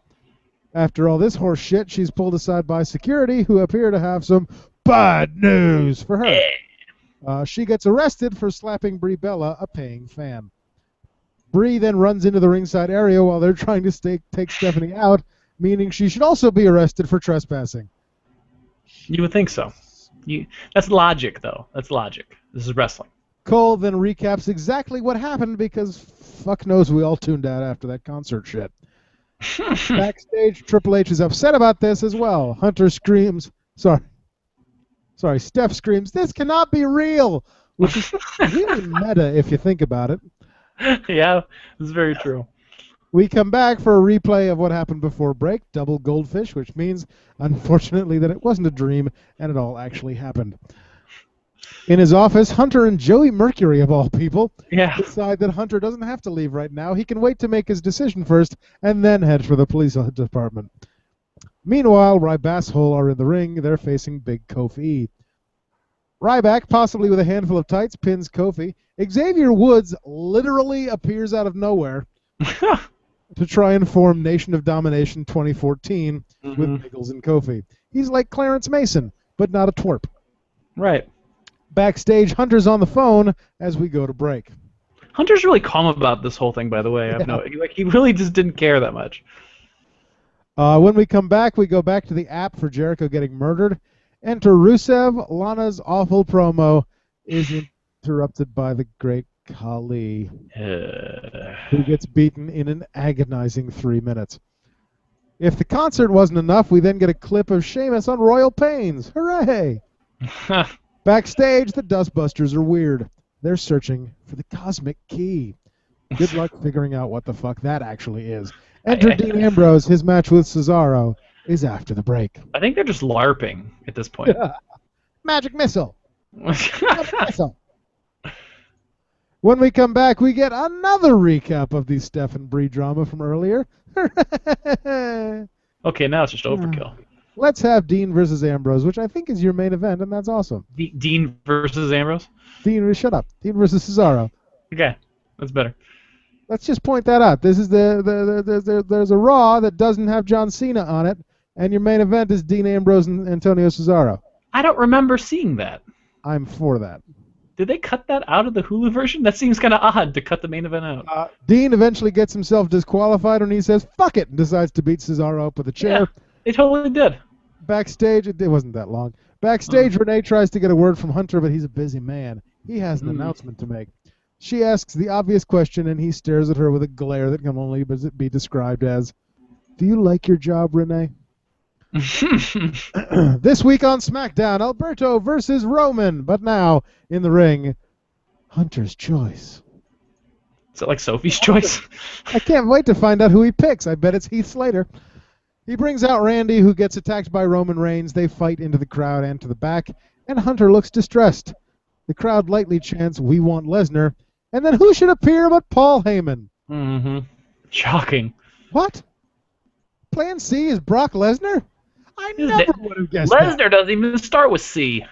After all this horse shit, she's pulled aside by security, who appear to have some bad news for her. She gets arrested for slapping Brie Bella, a paying fan. Brie then runs into the ringside area while they're trying to take Stephanie out, meaning she should also be arrested for trespassing. You would think so. That's logic, though. That's logic. This is wrestling. Cole then recaps exactly what happened because fuck knows we all tuned out after that concert shit. Backstage, Triple H is upset about this as well. Hunter screams, Steph screams, "This cannot be real!" Which is really meta if you think about it. Yeah, this is very true. We come back for a replay of what happened before break, double goldfish, which means, unfortunately, that it wasn't a dream and it all actually happened. In his office, Hunter and Joey Mercury, of all people, decide that Hunter doesn't have to leave right now. He can wait to make his decision first and then head for the police department. Meanwhile, Ryback are in the ring. They're facing Big Kofi. Ryback, possibly with a handful of tights, pins Kofi. Xavier Woods literally appears out of nowhere to try and form Nation of Domination 2014 with Niggles and Kofi. He's like Clarence Mason, but not a twerp. Right. Backstage, Hunter's on the phone as we go to break. Hunter's really calm about this whole thing, by the way. He really just didn't care that much. When we come back, we go back to the app for Jericho getting murdered. Enter Rusev. Lana's awful promo is interrupted by the great Khali, who gets beaten in an agonizing 3 minutes. If the concert wasn't enough, we then get a clip of Sheamus on Royal Pains. Hooray! Backstage, the Dustbusters are weird. They're searching for the Cosmic Key. Good luck figuring out what the fuck that actually is. Enter Dean Ambrose. His match with Cesaro is after the break. I think they're just LARPing at this point. Magic Missile. Magic Missile. When we come back, we get another recap of the Steph and Brie drama from earlier. Okay, now it's just overkill. Let's have Dean versus Ambrose, which I think is your main event, and that's awesome. Dean versus Ambrose? Dean, shut up. Dean versus Cesaro. Okay, that's better. Let's just point that out. This is there's a Raw that doesn't have John Cena on it, and your main event is Dean Ambrose and Antonio Cesaro. I don't remember seeing that. I'm for that. Did they cut that out of the Hulu version? That seems kind of odd to cut the main event out. Dean eventually gets himself disqualified when he says, fuck it, and decides to beat Cesaro up with a chair. Yeah, they totally did. Backstage, it wasn't that long. Backstage, Renee tries to get a word from Hunter, but he's a busy man. He has an announcement to make. She asks the obvious question, and he stares at her with a glare that can only be described as, "Do you like your job, Renee?" This week on SmackDown, Alberto versus Roman, but now in the ring, Hunter's choice. Is it like Sophie's choice? I can't wait to find out who he picks. I bet it's Heath Slater. He brings out Randy, who gets attacked by Roman Reigns. They fight into the crowd and to the back, and Hunter looks distressed. The crowd lightly chants, "We want Lesnar," and then who should appear but Paul Heyman? Mm-hmm. Shocking. What? Plan C is Brock Lesnar? I never would have guessed Lesnar that. doesn't even start with C.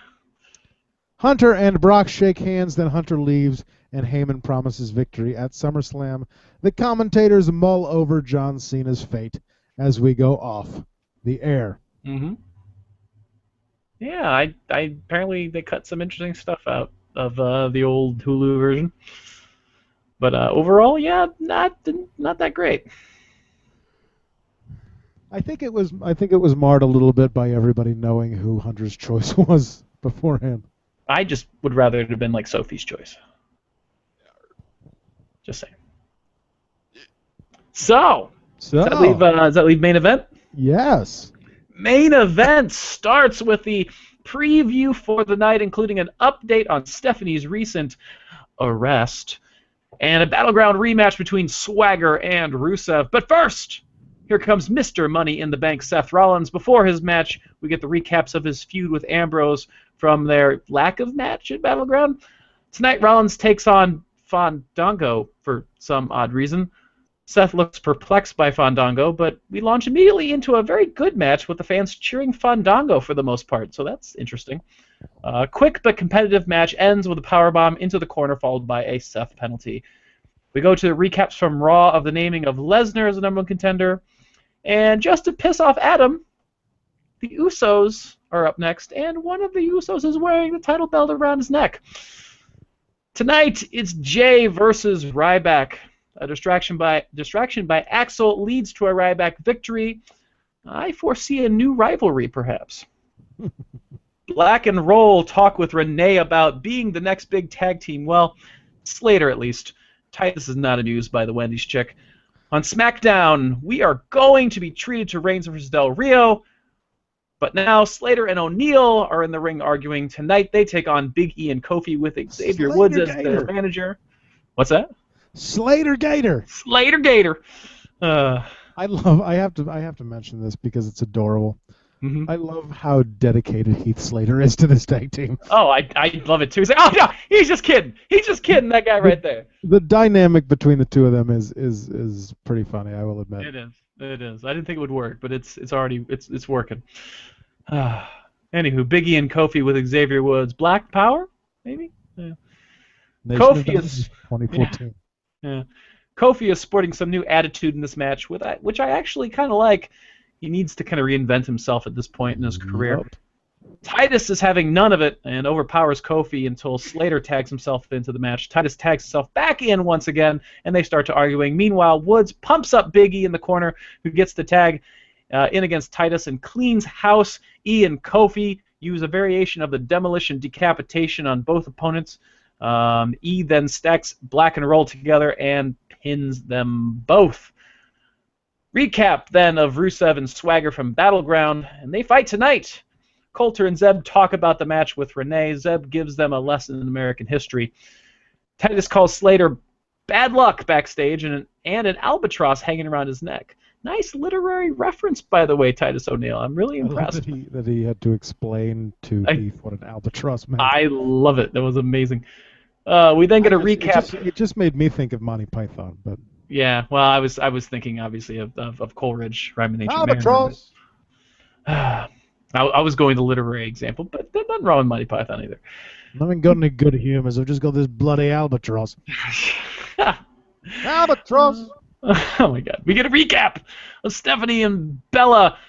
Hunter and Brock shake hands, then Hunter leaves, and Heyman promises victory at SummerSlam. The commentators mull over John Cena's fate as we go off the air. Mm-hmm. Yeah, I apparently they cut some interesting stuff out of the old Hulu version. But overall, yeah, not that great. I think it was marred a little bit by everybody knowing who Hunter's choice was beforehand. I just would rather it have been like Sophie's choice. Just saying. So does that leave main event? Yes. Main event starts with the preview for the night, including an update on Stephanie's recent arrest and a battleground rematch between Swagger and Rusev. But first, here comes Mr. Money in the Bank, Seth Rollins. Before his match, we get the recaps of his feud with Ambrose from their lack of match at Battleground. Tonight, Rollins takes on Fandango for some odd reason. Seth looks perplexed by Fandango, but we launch immediately into a very good match with the fans cheering Fandango for the most part, so that's interesting. Quick but competitive match ends with a powerbomb into the corner, followed by a Seth penalty. We go to the recaps from Raw of the naming of Lesnar as the number one contender, and just to piss off Adam, the Usos are up next, and one of the Usos is wearing the title belt around his neck. Tonight, it's Jay versus Ryback. A distraction by Axel leads to a Ryback victory. I foresee a new rivalry, perhaps. Black and Roll talk with Renee about being the next big tag team. Well, Slater at least. Titus is not amused by the Wendy's chick. On SmackDown, we are going to be treated to Reigns versus Del Rio. But now Slater and O'Neal are in the ring arguing. Tonight they take on Big E and Kofi with Xavier Woods as their manager. What's that? Slater Gator. Slater Gator. I have to mention this because it's adorable. Mm-hmm. I love how dedicated Heath Slater is to this tag team. Oh, I love it too. He's like, oh no, he's just kidding. He's just kidding. That guy right there. The dynamic between the two of them is pretty funny, I will admit. It is. It is. I didn't think it would work, but it's already working. Anywho, Big E and Kofi with Xavier Woods. Black Power, maybe. Yeah. Kofi is 2014. Yeah. Kofi is sporting some new attitude in this match, which I actually kind of like. He needs to kind of reinvent himself at this point in his career. Yep. Titus is having none of it and overpowers Kofi until Slater tags himself into the match. Titus tags himself back in once again, and they start to arguing. Meanwhile, Woods pumps up Big E in the corner, who gets the tag in against Titus and cleans house. E and Kofi use a variation of the demolition decapitation on both opponents. E then stacks Black and Roll together and pins them both. Recap then of Rusev and Swagger from Battleground, and they fight tonight. Coulter and Zeb talk about the match with Renee. Zeb gives them a lesson in American history. Titus calls Slater bad luck backstage and an albatross hanging around his neck. Nice literary reference, by the way, Titus O'Neil. I'm really impressed. That he had to explain to Heath what an albatross meant. I love it. That was amazing. We then get a recap. It just made me think of Monty Python, but yeah. Well, I was thinking obviously of Coleridge, Rhyme Ancient albatross. I was going the literary example, but there's nothing wrong with Monty Python either. I haven't got any good humors. I've just got this bloody albatross. Albatross. Oh my God. We get a recap of Stephanie and Bella.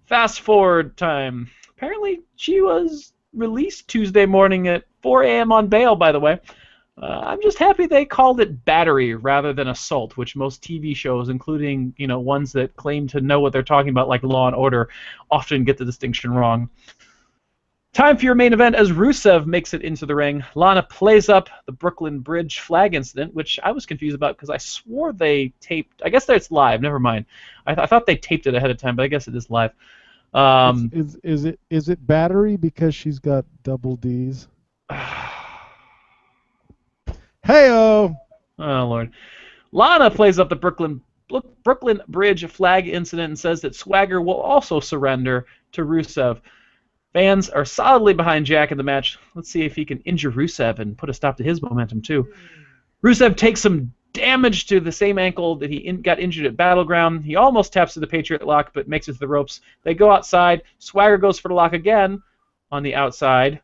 Fast forward time. Apparently she was released Tuesday morning at 4 a.m. on bail, by the way. I'm just happy they called it battery rather than assault, which most TV shows, including ones that claim to know what they're talking about, like Law and Order, often get the distinction wrong. Time for your main event as Rusev makes it into the ring. Lana plays up the Brooklyn Bridge flag incident, which I was confused about because I swore they taped. I guess it's live. Never mind. I thought they taped it ahead of time, but I guess it is live. Is it battery because she's got double D's? Hey-o! Oh, Lord. Lana plays up the Brooklyn Bridge flag incident and says that Swagger will also surrender to Rusev. Fans are solidly behind Jack in the match. Let's see if he can injure Rusev and put a stop to his momentum, too. Rusev takes some damage to the same ankle that he got injured at Battleground. He almost taps to the Patriot Lock, but makes it to the ropes. They go outside. Swagger goes for the lock again on the outside.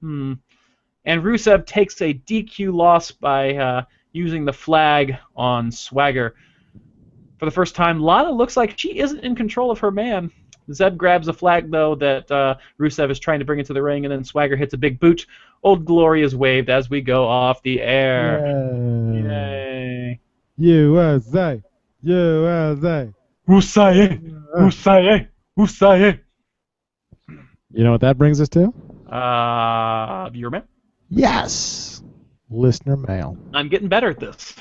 And Rusev takes a DQ loss by using the flag on Swagger. For the first time, Lana looks like she isn't in control of her man. Zeb grabs a flag, though, that Rusev is trying to bring into the ring, and then Swagger hits a big boot. Old Glory is waved as we go off the air. Yay. USA! USA! Usaye! You know what that brings us to? Viewer mail? Yes! Listener mail. I'm getting better at this.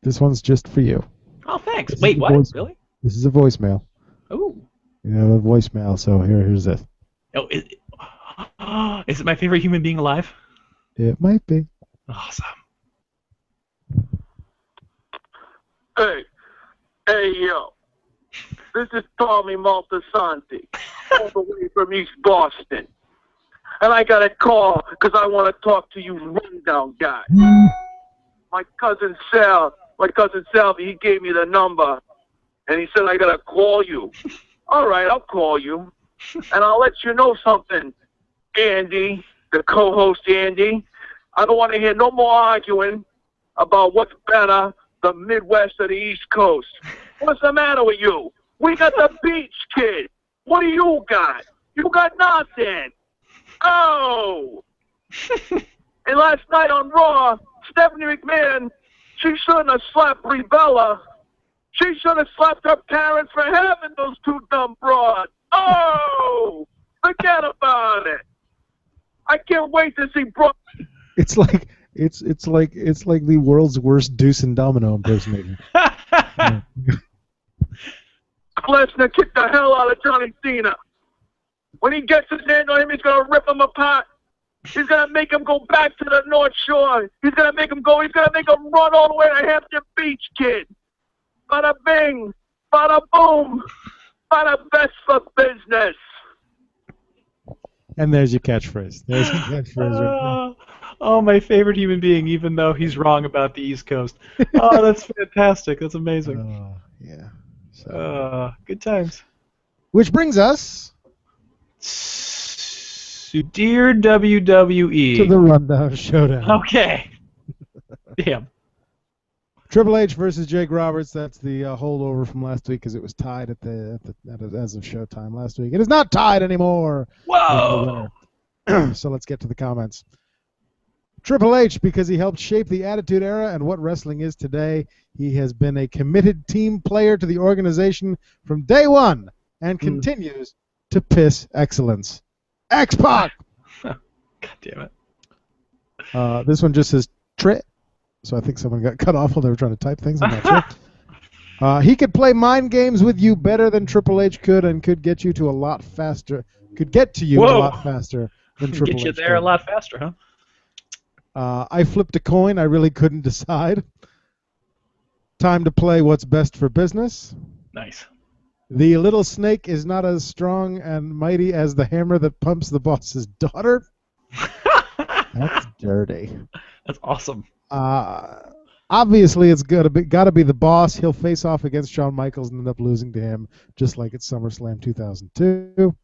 This one's just for you. Oh, thanks. This Wait, is what? voicemail. Really? This is a voicemail. Ooh. You have a voicemail, so here's this. Oh, is it my favorite human being alive? It might be. Awesome. Hey, yo. This is Tommy Maltasanti, all the way from East Boston. And I got a call because I want to talk to you rundown guy. My cousin Sal, he gave me the number, and he said I got to call you. All right, I'll call you. And I'll let you know something, Andy, the co-host Andy. I don't want to hear no more arguing about what's better, the Midwest or the East Coast. What's the matter with you? We got the beach, kid. What do you got? You got nothing. Oh! And last night on Raw, Stephanie McMahon, she shouldn't have slapped Brie Bella. She should have slapped her parents for having those two dumb broads. Oh! Forget about it. I can't wait to see Brock. It's like the world's worst Deuce and Domino impersonator. Lesnar kicked the hell out of Johnny Cena. When he gets his hand on him, he's going to rip him apart. He's going to make him go back to the North Shore. He's going to make him go. He's going to make him run all the way to Hampton Beach, kid. Bada bing, bada boom, bada best for business. And there's your catchphrase. There's your catchphrase. Oh, my favorite human being, even though he's wrong about the East Coast. Oh, that's fantastic. That's amazing. Yeah. So. Good times. Which brings us to Dear WWE. to the Rundown Showdown. Okay. Damn. Triple H versus Jake Roberts. That's the holdover from last week because it was tied as of Showtime last week. It is not tied anymore. Whoa. So let's get to the comments. Triple H, because he helped shape the Attitude Era and what wrestling is today. He has been a committed team player to the organization from day one and continues to piss excellence. X-Pac! God damn it. This one just says Trit. So I think someone got cut off while they were trying to type things. I'm not sure. He could play mind games with you better than Triple H could and could get you to a lot faster. Could get to you a lot faster than Triple H. Get you there a lot faster, huh? I flipped a coin. I really couldn't decide. Time to play what's best for business. Nice. The little snake is not as strong and mighty as the hammer that pumps the boss's daughter. That's dirty. That's awesome. Obviously, it's got to be the boss. He'll face off against Shawn Michaels and end up losing to him, just like at SummerSlam 2002.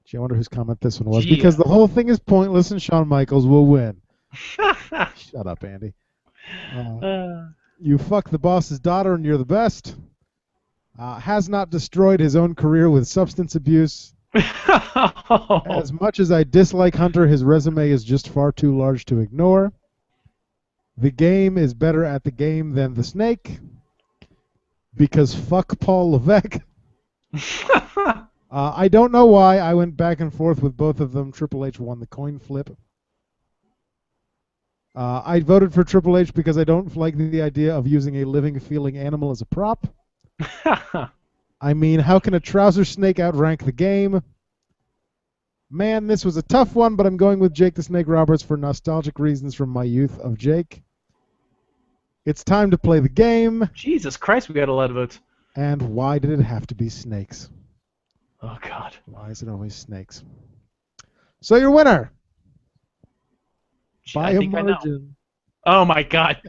Gee, I wonder whose comment this one was. Yeah. Because the whole thing is pointless and Shawn Michaels will win. Shut up, Andy. You fuck the boss's daughter and you're the best. Has not destroyed his own career with substance abuse. As much as I dislike Hunter, his resume is just far too large to ignore. The game is better at the game than the snake. Because fuck Paul Levesque. I don't know why I went back and forth with both of them. Triple H won the coin flip. I voted for Triple H because I don't like the idea of using a living, feeling animal as a prop. I mean, how can a trouser snake outrank the game? Man, this was a tough one, but I'm going with Jake the Snake Roberts for nostalgic reasons from my youth of Jake. It's time to play the game. Jesus Christ, we got a lot of votes. And why did it have to be snakes? Oh, God. Why is it always snakes? So your winner, by I a think I know. margin. Oh, my God.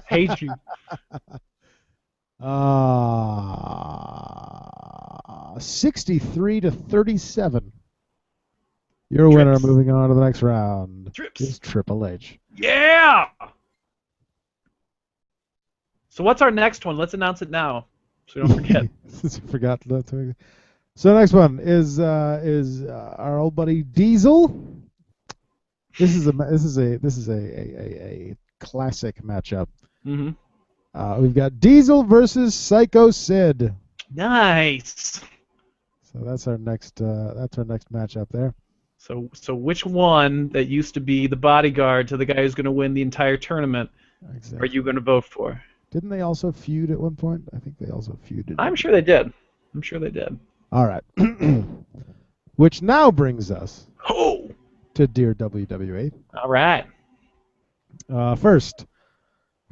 Hate you. 63 to 37. Your winner, Trips. moving on to the next round, Trips. is Triple H. Yeah! So what's our next one? Let's announce it now, so we don't forget. Since I forgot to. So the next one is our old buddy Diesel. This is a classic matchup. Mm-hmm. We've got Diesel versus Psycho Sid. Nice. So that's our next matchup there. So which one that used to be the bodyguard to the guy who's going to win the entire tournament are you going to vote for? Didn't they also feud at one point? I think they also feuded. I'm sure they did. All right. Which now brings us Oh. to Dear WWE. All right. First,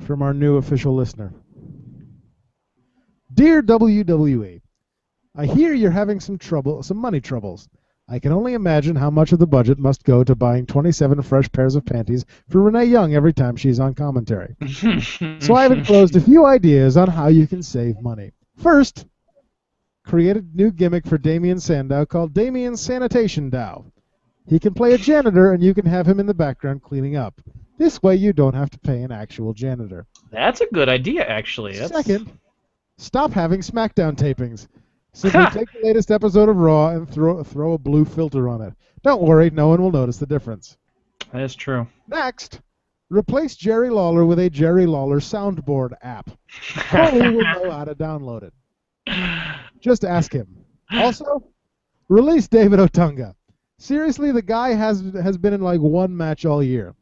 from our new official listener. Dear WWE, I hear you're having some money troubles. I can only imagine how much of the budget must go to buying 27 fresh pairs of panties for Renee Young every time she's on commentary. So I've enclosed a few ideas on how you can save money. First, create a new gimmick for Damien Sandow called Damien Sanitation Dow. He can play a janitor and you can have him in the background cleaning up. This way you don't have to pay an actual janitor. That's a good idea, actually. Second, stop having SmackDown tapings. Simply take the latest episode of Raw and throw a blue filter on it. Don't worry, no one will notice the difference. That is true. Next, replace Jerry Lawler with a Jerry Lawler soundboard app. Cole will know how to download it. Just ask him. Also, release David Otunga. Seriously, the guy has been in like one match all year.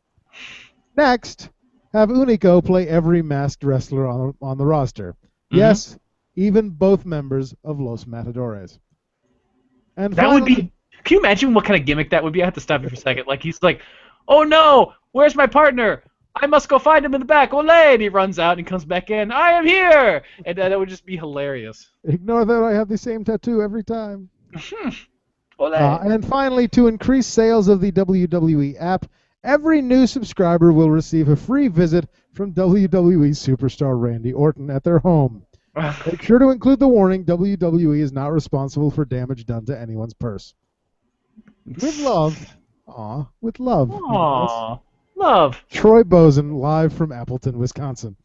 Next, have Unico play every masked wrestler on the roster. Mm-hmm. Yes, even both members of Los Matadores. And that finally, would be. Can you imagine what kind of gimmick that would be? I have to stop you for a second. Like he's like, "Oh no, where's my partner? I must go find him in the back." Olay! And he runs out and comes back in. I am here, and that would just be hilarious. Ignore that I have the same tattoo every time. Olay! And finally, to increase sales of the WWE app, every new subscriber will receive a free visit from WWE superstar Randy Orton at their home. Make sure to include the warning, WWE is not responsible for damage done to anyone's purse. With love. With love. Aww. Love. Troy Bozen, live from Appleton, Wisconsin.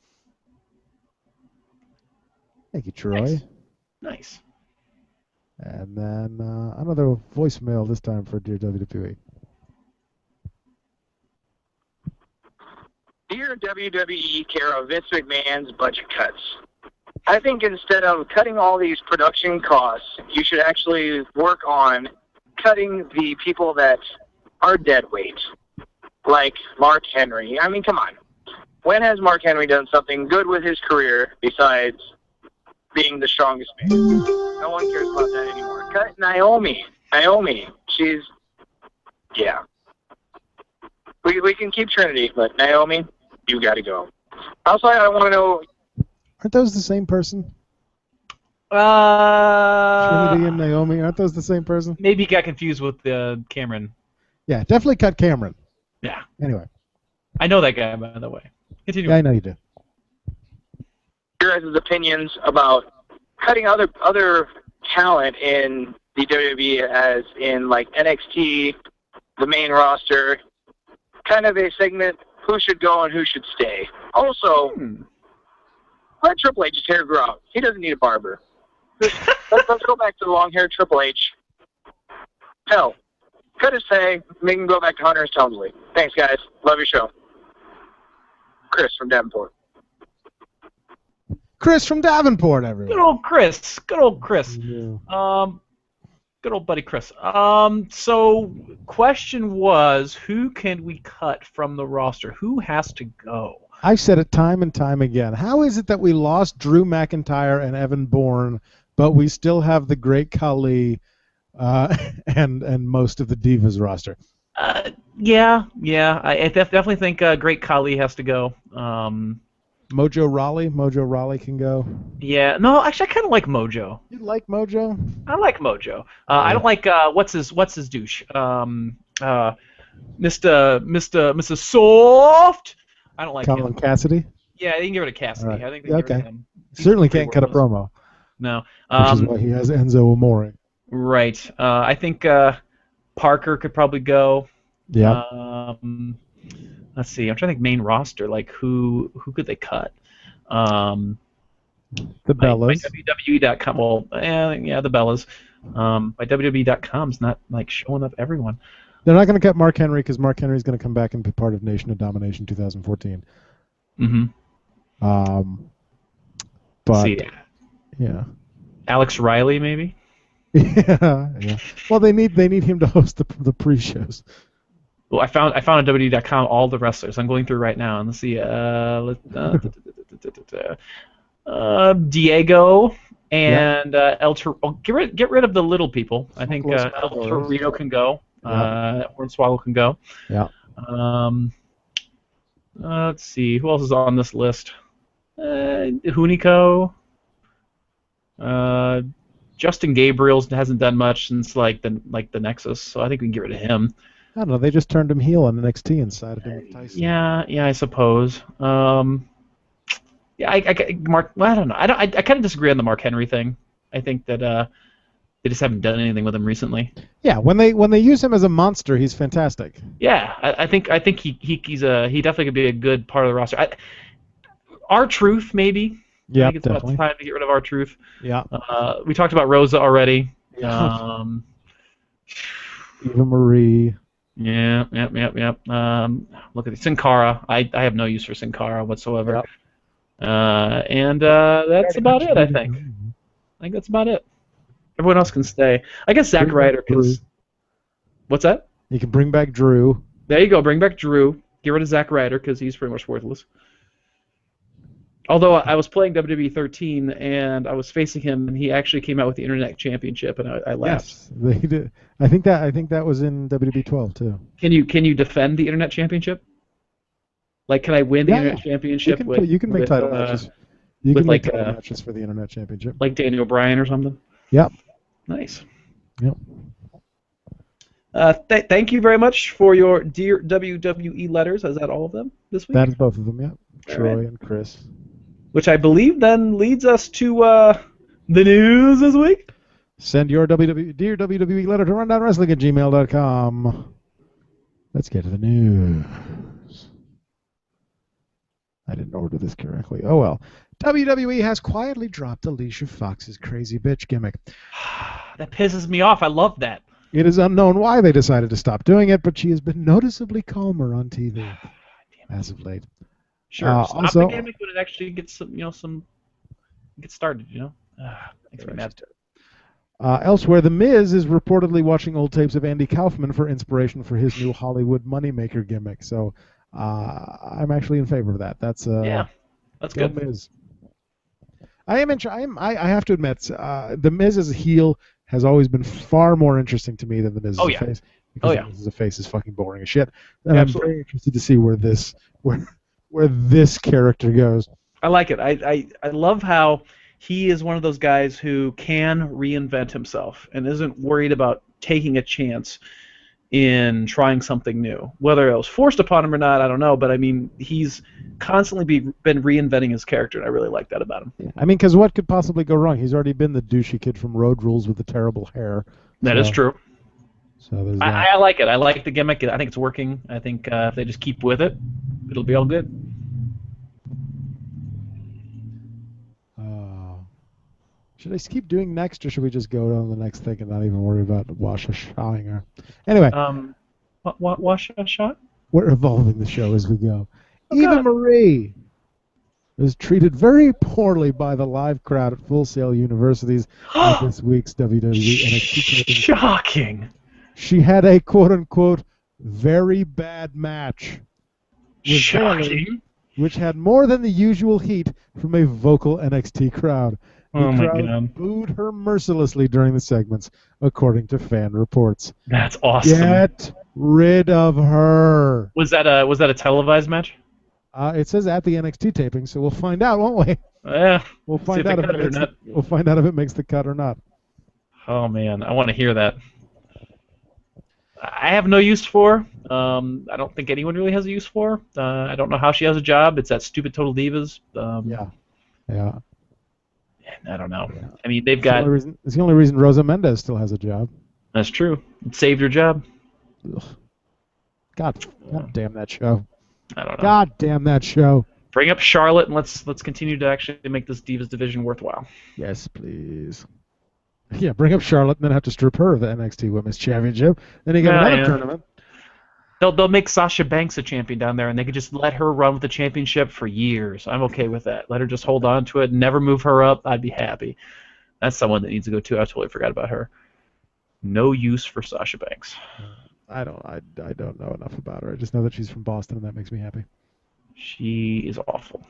Thank you, Troy. Nice. And then another voicemail this time for Dear WWE. Dear WWE, care of Vince McMahon's budget cuts. I think instead of cutting all these production costs, you should actually work on cutting the people that are dead weight, like Mark Henry. I mean, come on. When has Mark Henry done something good with his career besides being the strongest man? No one cares about that anymore. Cut Naomi. She's, yeah. We can keep Trinity, but Naomi, you got to go. Also, I want to know. Aren't those the same person? Trinity and Naomi, aren't those the same person? Maybe got confused with Cameron. Yeah, definitely cut Cameron. Yeah. Anyway. I know that guy, by the way. Continue. Yeah, I know you do. Your guys' opinions about cutting other talent in the WWE, as in like NXT, the main roster, kind of a segment, who should go and who should stay. Also, let Triple H's hair grow out. He doesn't need a barber. Let's go back to the long-haired Triple H. Hell, cut his hair, make him go back to Hunter S. Helmsley. Thanks, guys. Love your show. Chris from Davenport. Chris from Davenport, everyone. Good old Chris. Good old Chris. Yeah. Good old buddy Chris. So question was, who can we cut from the roster? Who has to go? I've said it time and time again. How is it that we lost Drew McIntyre and Evan Bourne, but we still have the Great Khali and most of the Divas roster? Yeah. I definitely think Great Khali has to go. Mojo Rawley can go. Yeah, no, actually, I kind of like Mojo. You like Mojo? I like Mojo. I don't like what's his douche? Mr. Soft. I don't like Colin him. Cassidy? Yeah, you can give it to Cassidy. Right. I think they can give it to him. Certainly can't cut a promo. No. Which is why he has Enzo Amore. Right. I think Parker could probably go. Yeah. Let's see. I'm trying to think main roster. Like who could they cut? The Bellas. My WWE.com. Well, yeah, the Bellas. My WWE.com's not like showing up everyone. They're not going to cut Mark Henry because Mark Henry's going to come back and be part of Nation of Domination 2014. Mm-hmm. But see. Yeah. Alex Riley maybe. Yeah. Well, they need him to host the pre-shows. Well, I found on WWE.com all the wrestlers. I'm going through right now, and let's see. Diego and get rid of the little people. I think El Torito can go. Hornswoggle can go. Yeah. Let's see. Who else is on this list? Hunico. Justin Gabriel hasn't done much since like the Nexus, so I think we can get rid of him. I don't know. They just turned him heel on NXT and sided him with Tyson. Yeah, I suppose. Mark. Well, I don't know. I kind of disagree on the Mark Henry thing. I think that they just haven't done anything with him recently. Yeah, when they use him as a monster, he's fantastic. Yeah, I think he definitely could be a good part of the roster. R-Truth maybe. Yeah, I think it's definitely. about time to get rid of R-Truth. Yeah. We talked about Rosa already. Yeah. Eva Marie. Yeah. Look at Sin Cara. I have no use for Sin Cara whatsoever. Yep. And that's about it, I think. I think that's about it. Everyone else can stay. I guess Zack Ryder can. What's that? You can bring back Drew. There you go. Bring back Drew. Get rid of Zack Ryder because he's pretty much worthless. Although I was playing WWE 13 and I was facing him, and he actually came out with the Internet Championship, and I laughed. Yes, they did. I think that was in WWE 12 too. Can you defend the Internet Championship? Like, can I win the Internet Championship? You can make title matches. You can make title matches for the Internet Championship. Like Daniel Bryan or something? Yep. Nice. Yep. Thank you very much for your Dear WWE letters. Is that all of them this week? That is both of them, yeah. Troy right. and Chris. Which I believe then leads us to the news this week. Send your Dear WWE letter to rundownwrestling@gmail.com. Let's get to the news. I didn't order this correctly. Oh well. WWE has quietly dropped Alicia Fox's crazy bitch gimmick. That pisses me off. I love that. It is unknown why they decided to stop doing it, but she has been noticeably calmer on TV as of late. Sure. Stop the gimmick when it actually gets get started. Makes me mad. Elsewhere, The Miz is reportedly watching old tapes of Andy Kaufman for inspiration for his new Hollywood moneymaker gimmick. So I'm actually in favor of that. That's good. Miz. I have to admit, The Miz as a heel has always been far more interesting to me than The Miz as a face. Because The Miz as a face is fucking boring as shit. And I'm very interested to see where this character goes. I like it. I love how he is one of those guys who can reinvent himself and isn't worried about taking a chance in trying something new. Whether it was forced upon him or not, I don't know. But I mean, he's constantly been reinventing his character, and I really like that about him. Yeah. I mean, because what could possibly go wrong? He's already been the douchey kid from Road Rules with the terrible hair. That is true. So I like it. I like the gimmick. I think it's working. I think if they just keep with it, it'll be all good. Should I keep doing next, or should we just go on the next thing and not even worry about Wash-a-shawing her? Anyway. Wash-a-shot? We're evolving the show as we go. Oh, Eva Marie was treated very poorly by the live crowd at Full Sail University's at this week's WWE NXT Championship. Shocking. She had a quote-unquote very bad match with Bayley, Shocking. which had more than the usual heat from a vocal NXT crowd. The Oh my crowd God. booed her mercilessly during the segments, according to fan reports. That's awesome. Get rid of her. Was that a televised match? It says at the NXT taping, so we'll find out, won't we? Yeah. We'll See find if they out if cut it it or makes not. we'll find out if it makes the cut or not. Oh man, I want to hear that. I have no use for. I don't think anyone really has a use for. I don't know how she has a job. It's that stupid Total Divas. Yeah. I don't know. I mean, they've It's the got. only reason, it's the only reason Rosa Mendez still has a job. That's true. It saved her job. Ugh. God damn that show. I don't know. God damn that show. Bring up Charlotte and let's continue to actually make this Divas division worthwhile. Yes, please. Yeah, bring up Charlotte and then have to strip her of the NXT Women's Championship. Then you get another tournament. They'll make Sasha Banks a champion down there, and they could just let her run with the championship for years. I'm okay with that. Let her just hold on to it, never move her up. I'd be happy. That's someone that needs to go too. I totally forgot about her. No use for Sasha Banks. I don't know enough about her. I just know that she's from Boston, and that makes me happy. She is awful.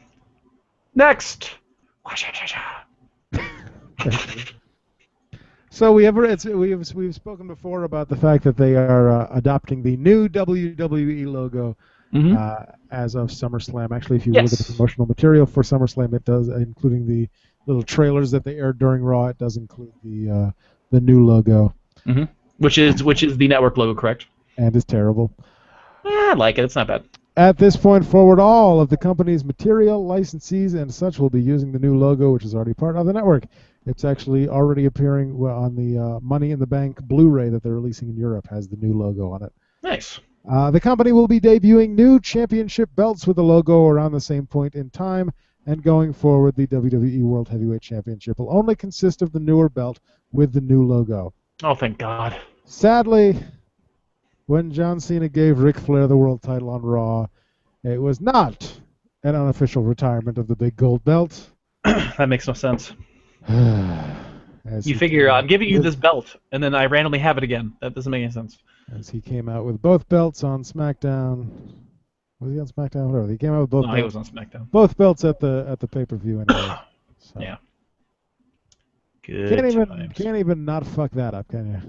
Next. So we've spoken before about the fact that they are adopting the new WWE logo as of SummerSlam. Actually, if you look at the promotional material for SummerSlam, it does, including the little trailers that they aired during Raw, it does include the new logo. Mm-hmm. Which is the network logo, correct? And it's terrible. I like it. It's not bad. At this point forward, all of the company's material, licensees, and such will be using the new logo, which is already part of the network. It's actually already appearing on the Money in the Bank Blu-ray that they're releasing in Europe, has the new logo on it. Nice. The company will be debuting new championship belts with the logo around the same point in time, and going forward, the WWE World Heavyweight Championship will only consist of the newer belt with the new logo. Oh, thank God. Sadly, when John Cena gave Ric Flair the world title on Raw, it was not an unofficial retirement of the big gold belt. That makes no sense. As You he figure came I'm giving you out- this belt, and then I randomly have it again. That doesn't make any sense. As he came out with both belts on SmackDown. Was he on SmackDown? Whatever. He came out with both No, he belts. was on SmackDown. Both belts at the pay-per-view anyway. So. Yeah. Good times. Can't even not fuck that up, can you?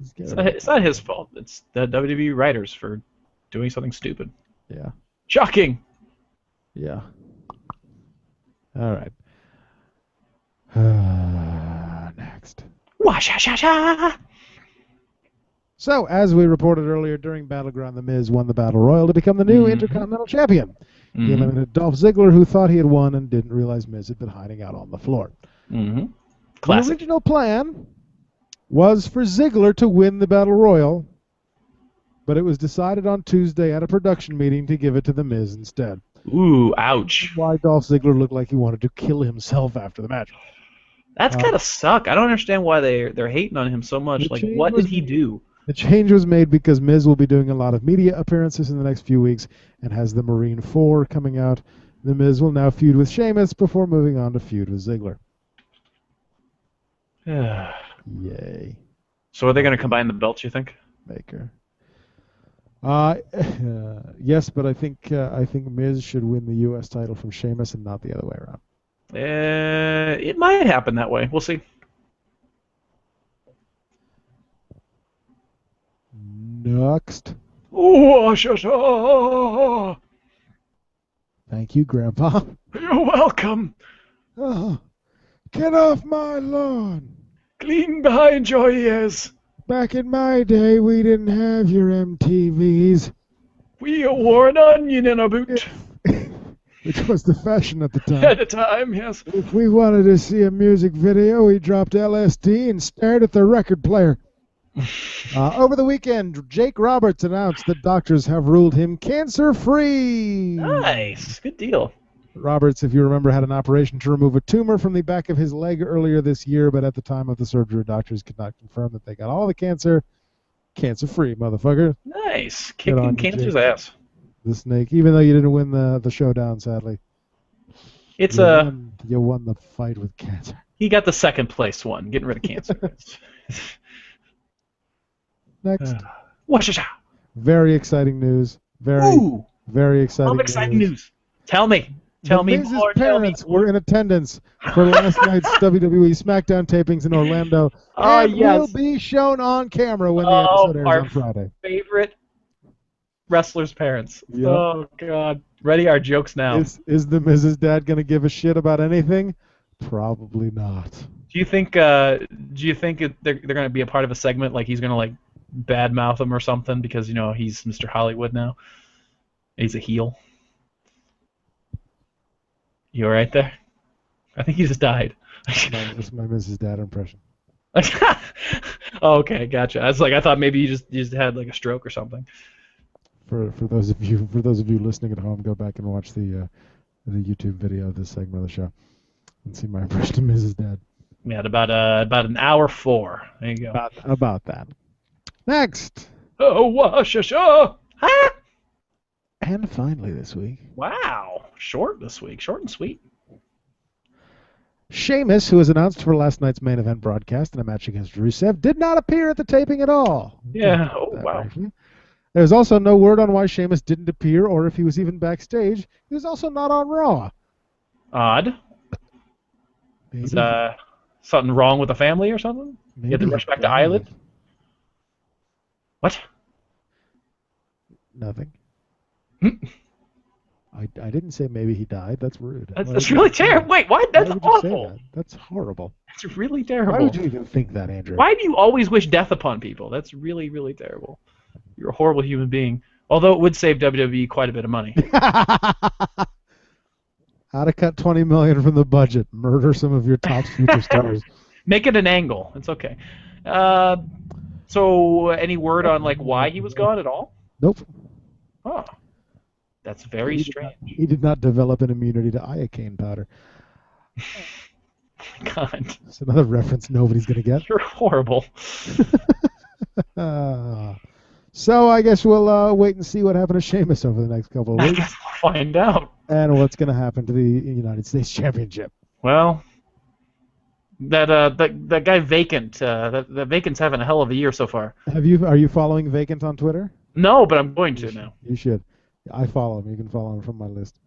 Just get rid of it. It's not his fault. It's the WWE writers for doing something stupid. Yeah. Shocking. Yeah. All right. Next. Wah-sha-sha-sha. So, as we reported earlier, during Battleground, The Miz won the Battle Royal to become the new Intercontinental Champion. He eliminated Dolph Ziggler, who thought he had won and didn't realize Miz had been hiding out on the floor. Mm-hmm. The Classic. original plan was for Ziggler to win the Battle Royal, but it was decided on Tuesday at a production meeting to give it to The Miz instead. Ooh, ouch. Why Dolph Ziggler looked like he wanted to kill himself after the match. That's gotta suck. I don't understand why they're hating on him so much. The Like, change what was- did he do? The change was made because Miz will be doing a lot of media appearances in the next few weeks and has the Marine 4 coming out. The Miz will now feud with Sheamus before moving on to feud with Ziggler. Yay. So are they gonna combine the belts, you think? Baker. Yes, but I think Miz should win the U.S. title from Sheamus and not the other way around. It might happen that way. We'll see. Next. Oh, Thank you, Grandpa. you're welcome. Oh, get off my lawn. Clean behind your ears. Back in my day, we didn't have your MTVs, We wore an onion in a boot which was the fashion at the time. at a time, yes. If we wanted to see a music video, we dropped LSD and stared at the record player. Over the weekend, Jake Roberts announced that doctors have ruled him cancer-free. Nice. Good deal. Roberts, if you remember, had an operation to remove a tumor from the back of his leg earlier this year, but at the time of the surgery, doctors could not confirm that they got all the cancer. Cancer-free, motherfucker. Nice. Good on Kicking you, cancer's Jake. ass. The snake, even though you didn't win the showdown, sadly. It's You won the fight with cancer. he got the second place one, getting rid of cancer. Next, Washa. very exciting news. Ooh, Very exciting. love exciting news. Tell me The more. Miz's Tell me. parents were in attendance for last night's WWE SmackDown tapings in Orlando, Oh, and yes. will be shown on camera when the Oh, episode airs our on Friday. Favorite wrestlers' parents. Yep. Oh God, ready our jokes now. Is the Miz's dad gonna give a shit about anything? Probably not. Do you think they're gonna be a part of a segment like he's gonna like badmouth him or something because he's Mr. Hollywood now? He's a heel. You all right there? I think he just died. That's my Mrs. Dad impression. Oh, okay, gotcha. I thought maybe you just had like a stroke or something. For those of you listening at home, go back and watch the YouTube video of this segment of the show and see my impression of Mrs. Dad. Yeah, at about an hour 4. There you go. About that. Next. Oh, washa. Huh? And finally this week, Wow, short this week, short and sweet. Sheamus, who was announced for last night's main event broadcast in a match against Rusev, did not appear at the taping at all. Yeah. Oh, That wow. briefly. There's also no word on why Sheamus didn't appear or if he was even backstage. He was also not on Raw. Odd. Maybe, Is something wrong with the family or something? maybe You had to he rush back to died. Ireland? What? Nothing. I didn't say maybe he died. That's rude. That's, Why that's would you really say terrible. that? Wait, what? That's Why would you say awful. that? That's horrible. That's really Why terrible. would you even think that, Andrew? Why do you always wish death upon people? That's really, really terrible. You're a horrible human being. Although it would save WWE quite a bit of money. How to cut $20 million from the budget? Murder some of your top superstars. Make it an angle. It's okay. So, any word on like why he was gone at all? Nope. Oh, that's very strange. He did not develop an immunity to iocane powder. God, It's another reference nobody's gonna get. you're horrible. So I guess we'll wait and see what happened to Sheamus over the next couple of I weeks, guess we'll find out. and what's gonna happen to the United States Championship. Well, that guy Vacant, that Vacant's having a hell of a year so far. Are you following Vacant on Twitter? No, but I'm going to now. You should. I follow him. You can follow him from my list.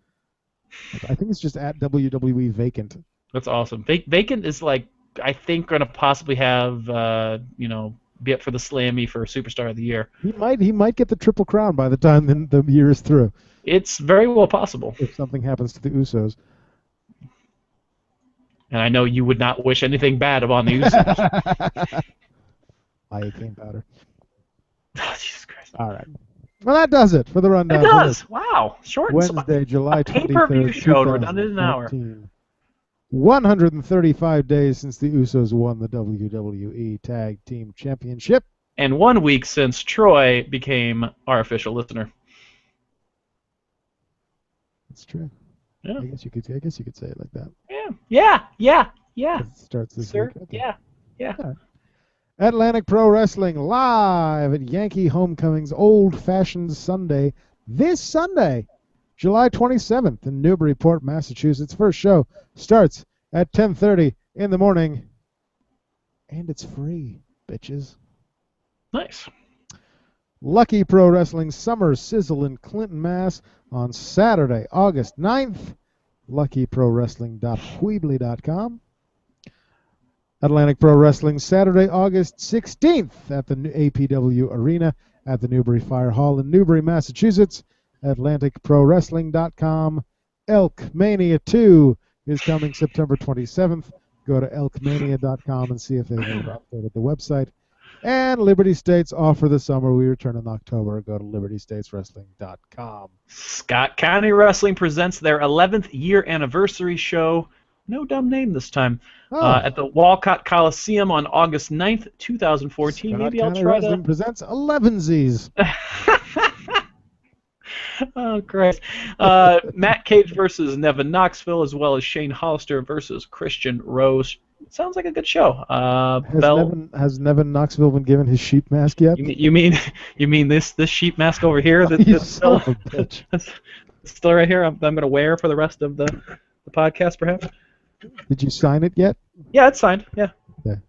I think it's just at WWE Vacant. That's awesome. Vacant is like I think going to possibly have be up for the Slammy for Superstar of the Year. He might get the Triple Crown by the time the year is through. It's very well possible. If something happens to the Usos. And I know you would not wish anything bad upon the Usos. Iocane powder. Oh, Jesus Christ. All right. Well, that does it for the rundown. It does. Wow. Short and sweet. Wednesday, July 23rd, pay-per-view show, and we're done in an hour. 2014. 135 days since the Usos won the WWE Tag Team Championship. And 1 week since Troy became our official listener. That's true. Yeah. I guess you could say it like that. Yeah. It starts this Sir. week. Okay. Yeah. Atlantic Pro Wrestling live at Yankee Homecoming's Old Fashioned Sunday this Sunday, July 27th in Newburyport, Massachusetts. First show starts at 10:30 in the morning, and it's free, bitches. Nice. Lucky Pro Wrestling Summer Sizzle in Clinton, Mass. on Saturday, August 9th. LuckyProWrestling.weebly.com. Atlantic Pro Wrestling Saturday, August 16th at the APW Arena at the Newbury Fire Hall in Newbury, Massachusetts. AtlanticProWrestling.com. Elk Mania 2 is coming September 27th. Go to elkmania.com and see if they've ever updated the website. And Liberty States off for the summer. We return in October. Go to libertystateswrestling.com. Scott County Wrestling presents their 11th year anniversary show. No dumb name this time. At the Walcott Coliseum on August 9th, 2014. Scott Maybe I'll County try Wrestling presents 11sies. Oh, Christ. Matt Cage versus Nevin Knoxville, as well as Shane Hollister versus Christian Rose. Sounds like a good show. Has Nevin Knoxville been given his sheep mask yet? You mean this sheep mask over here You son of a bitch. that's still right here? I'm going to wear for the rest of the the podcast, perhaps. Did you sign it yet? Yeah, it's signed. Yeah. Okay.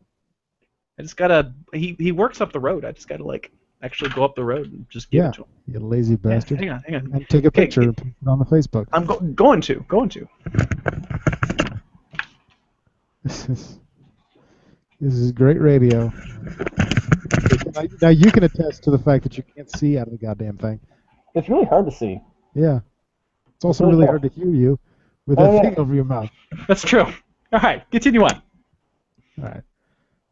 I just gotta. He works up the road. I just gotta actually go up the road and just give it to him. You lazy bastard. Yeah, hang on. And take a picture and put it on the Facebook. I'm going to. This is great radio. Now you can attest to the fact that you can't see out of the goddamn thing. It's really hard to see. Yeah. It's also really hard to hear you with that thing over your mouth. That's true. All right, continue on. All right.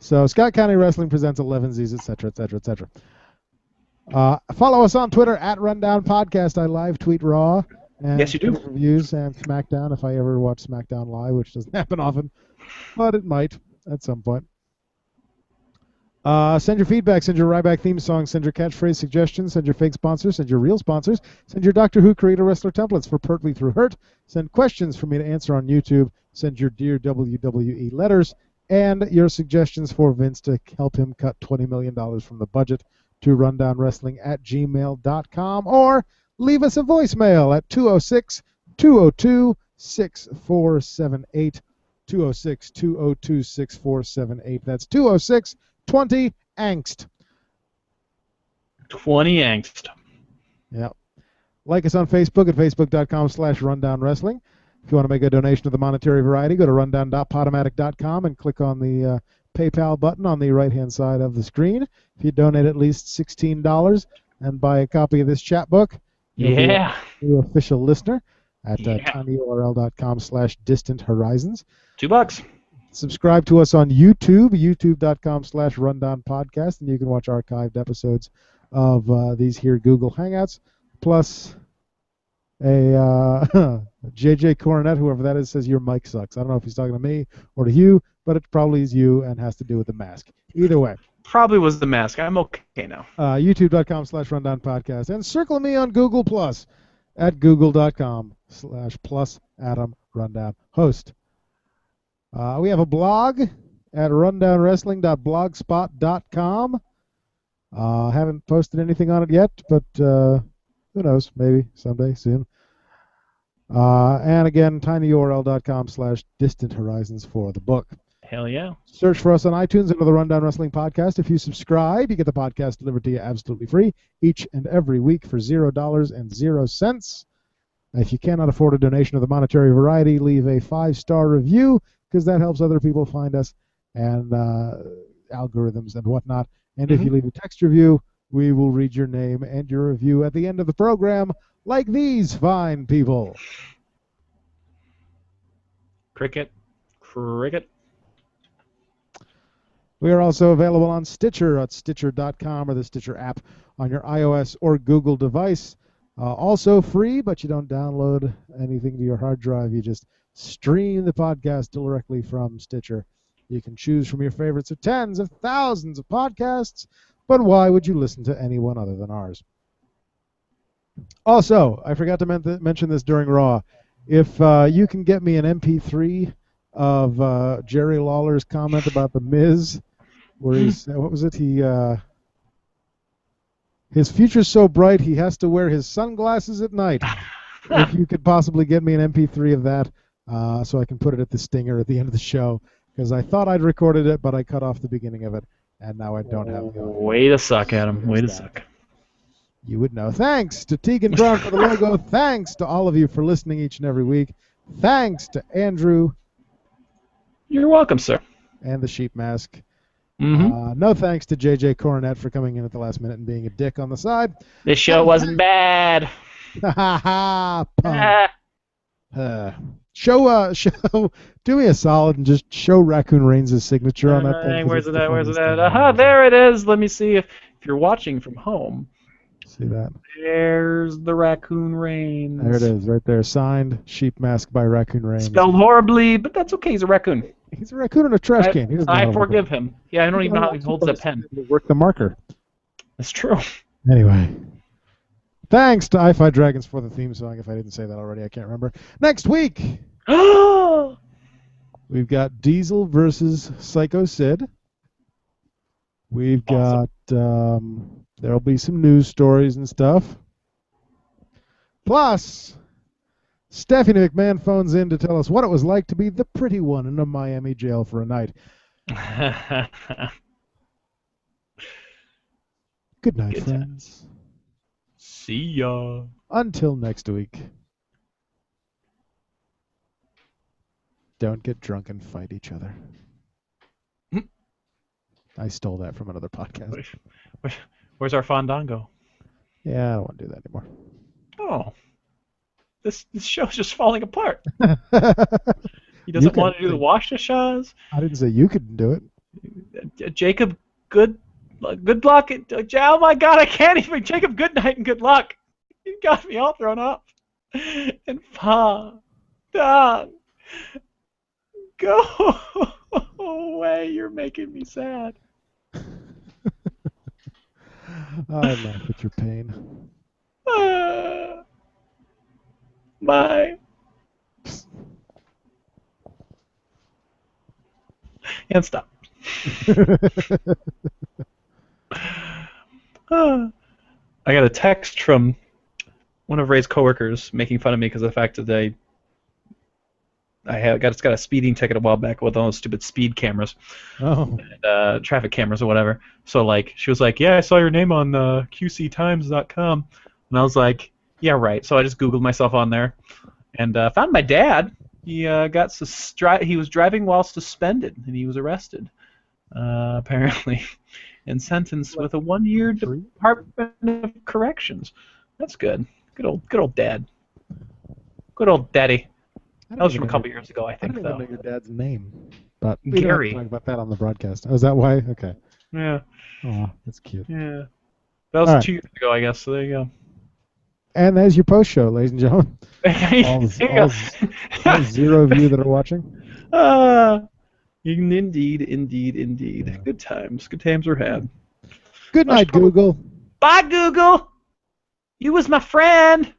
So Scott County Wrestling presents 11Zs, etc., etc., etc. Follow us on Twitter at Rundown Podcast. I live tweet Raw and yes, you do. Reviews and SmackDown if I ever watch SmackDown live, which doesn't happen often, but it might at some point. Send your feedback, send your Ryback theme song, send your catchphrase suggestions, send your fake sponsors, send your real sponsors, send your Doctor Who Creator Wrestler templates for Pertwee Through Hurt, send questions for me to answer on YouTube, send your Dear WWE letters, and your suggestions for Vince to help him cut $20 million from the budget to rundownwrestling@gmail.com, or leave us a voicemail at 206-202-6478, 206-202-6478. That's 206-20 angst. 20 angst. Yeah. Like us on Facebook at facebook.com/rundownwrestling. If you want to make a donation of the monetary variety, go to rundown.podomatic.com and click on the PayPal button on the right-hand side of the screen. If you donate at least $16 and buy a copy of this chat book, you'll be a new official listener at tinyurl.com/distant horizons. $2. Subscribe to us on YouTube, youtube.com/rundown podcast, and you can watch archived episodes of these here Google Hangouts, plus a JJ Coronet, whoever that is, says your mic sucks. I don't know if he's talking to me or to you, but it probably is you and has to do with the mask. Either way. Probably was the mask. I'm okay now. YouTube.com/rundown podcast, and circle me on Google Plus at google.com/plus Adam Rundown host. We have a blog at rundownwrestling.blogspot.com. Haven't posted anything on it yet, but who knows? Maybe someday soon. And again, tinyurl.com/distant horizons for the book. Hell yeah. Search for us on iTunes under the Rundown Wrestling Podcast. If you subscribe, you get the podcast delivered to you absolutely free each and every week for $0.00. If you cannot afford a donation of the monetary variety, leave a 5-star review, because that helps other people find us and algorithms and whatnot. And if you leave a text review, we will read your name and your review at the end of the program, like these fine people. Cricket. We are also available on Stitcher at Stitcher.com or the Stitcher app on your iOS or Google device. Also free, but you don't download anything to your hard drive. You just stream the podcast directly from Stitcher. You can choose from your favorites of tens of thousands of podcasts, but why would you listen to anyone other than ours? Also, I forgot to mention this during Raw. If you can get me an MP3 of Jerry Lawler's comment about The Miz, where he's, what was it? His future's so bright he has to wear his sunglasses at night. If you could possibly get me an MP3 of that, so I can put it at the stinger at the end of the show, because I thought I'd recorded it, but I cut off the beginning of it, and now I don't have the audio. Way to suck, Adam. Way to suck. You would know. Thanks to Tegan Brown for the logo. Thanks to all of you for listening each and every week. Thanks to Andrew. You're welcome, sir. And the sheep mask. Mm-hmm. No thanks to JJ Coronet for coming in at the last minute and being a dick on the side. This show wasn't bad. Ha ha ha. Show. Do me a solid and just show Raccoon Reigns' signature on that thing. Where's it at? Where's it at? Aha, there it is. Let me see if you're watching from home. See that? There's the Raccoon Reigns. There it is, right there. Signed sheep mask by Raccoon Reigns. Spelled horribly, but that's okay. He's a raccoon. He's a raccoon in a trash can. I forgive him. Yeah, I don't even know how he holds that pen. Work the marker. That's true. Anyway. Thanks to I-Fi Dragons for the theme song. If I didn't say that already, I can't remember. Next week, we've got Diesel versus Psycho Sid. We've got, there'll be some news stories and stuff. Plus, Stephanie McMahon phones in to tell us what it was like to be the pretty one in a Miami jail for a night. Good night, Good friends. See ya. Until next week. Don't get drunk and fight each other. I stole that from another podcast. Where's our Fandango? Yeah, I don't want to do that anymore. Oh. This show's just falling apart. He doesn't want to do the Wash-a-Shahs. I didn't say you couldn't do it. Jacob, good luck. Oh my God, I can't even. Jacob, good night and good luck. You got me all thrown up. And Dong, go away. You're making me sad. I laugh at your pain. Bye. And stop. I got a text from one of Ray's coworkers making fun of me because of the fact that I got a speeding ticket a while back with all those stupid speed cameras, and, traffic cameras or whatever. So like she was like, "Yeah, I saw your name on QCTimes.com," and I was like, "Yeah, right." So I just Googled myself on there, and found my dad. He he was driving while suspended, and he was arrested, apparently, and sentenced with a 1-year Department of Corrections. That's good. Good old dad. Good old daddy. That was from a couple years ago, I think, I don't though. even know your dad's name, but we Gary. don't have to talk about that on the broadcast. Oh, is that why? Okay. Yeah. Oh, that's cute. Yeah. That was All right. 2 years ago, I guess. So there you go. And there's your post show, ladies and gentlemen. all 0 of you that are watching. Indeed. Yeah. Good times. Good times were had. Good night, Google. Bye, Google. You was my friend.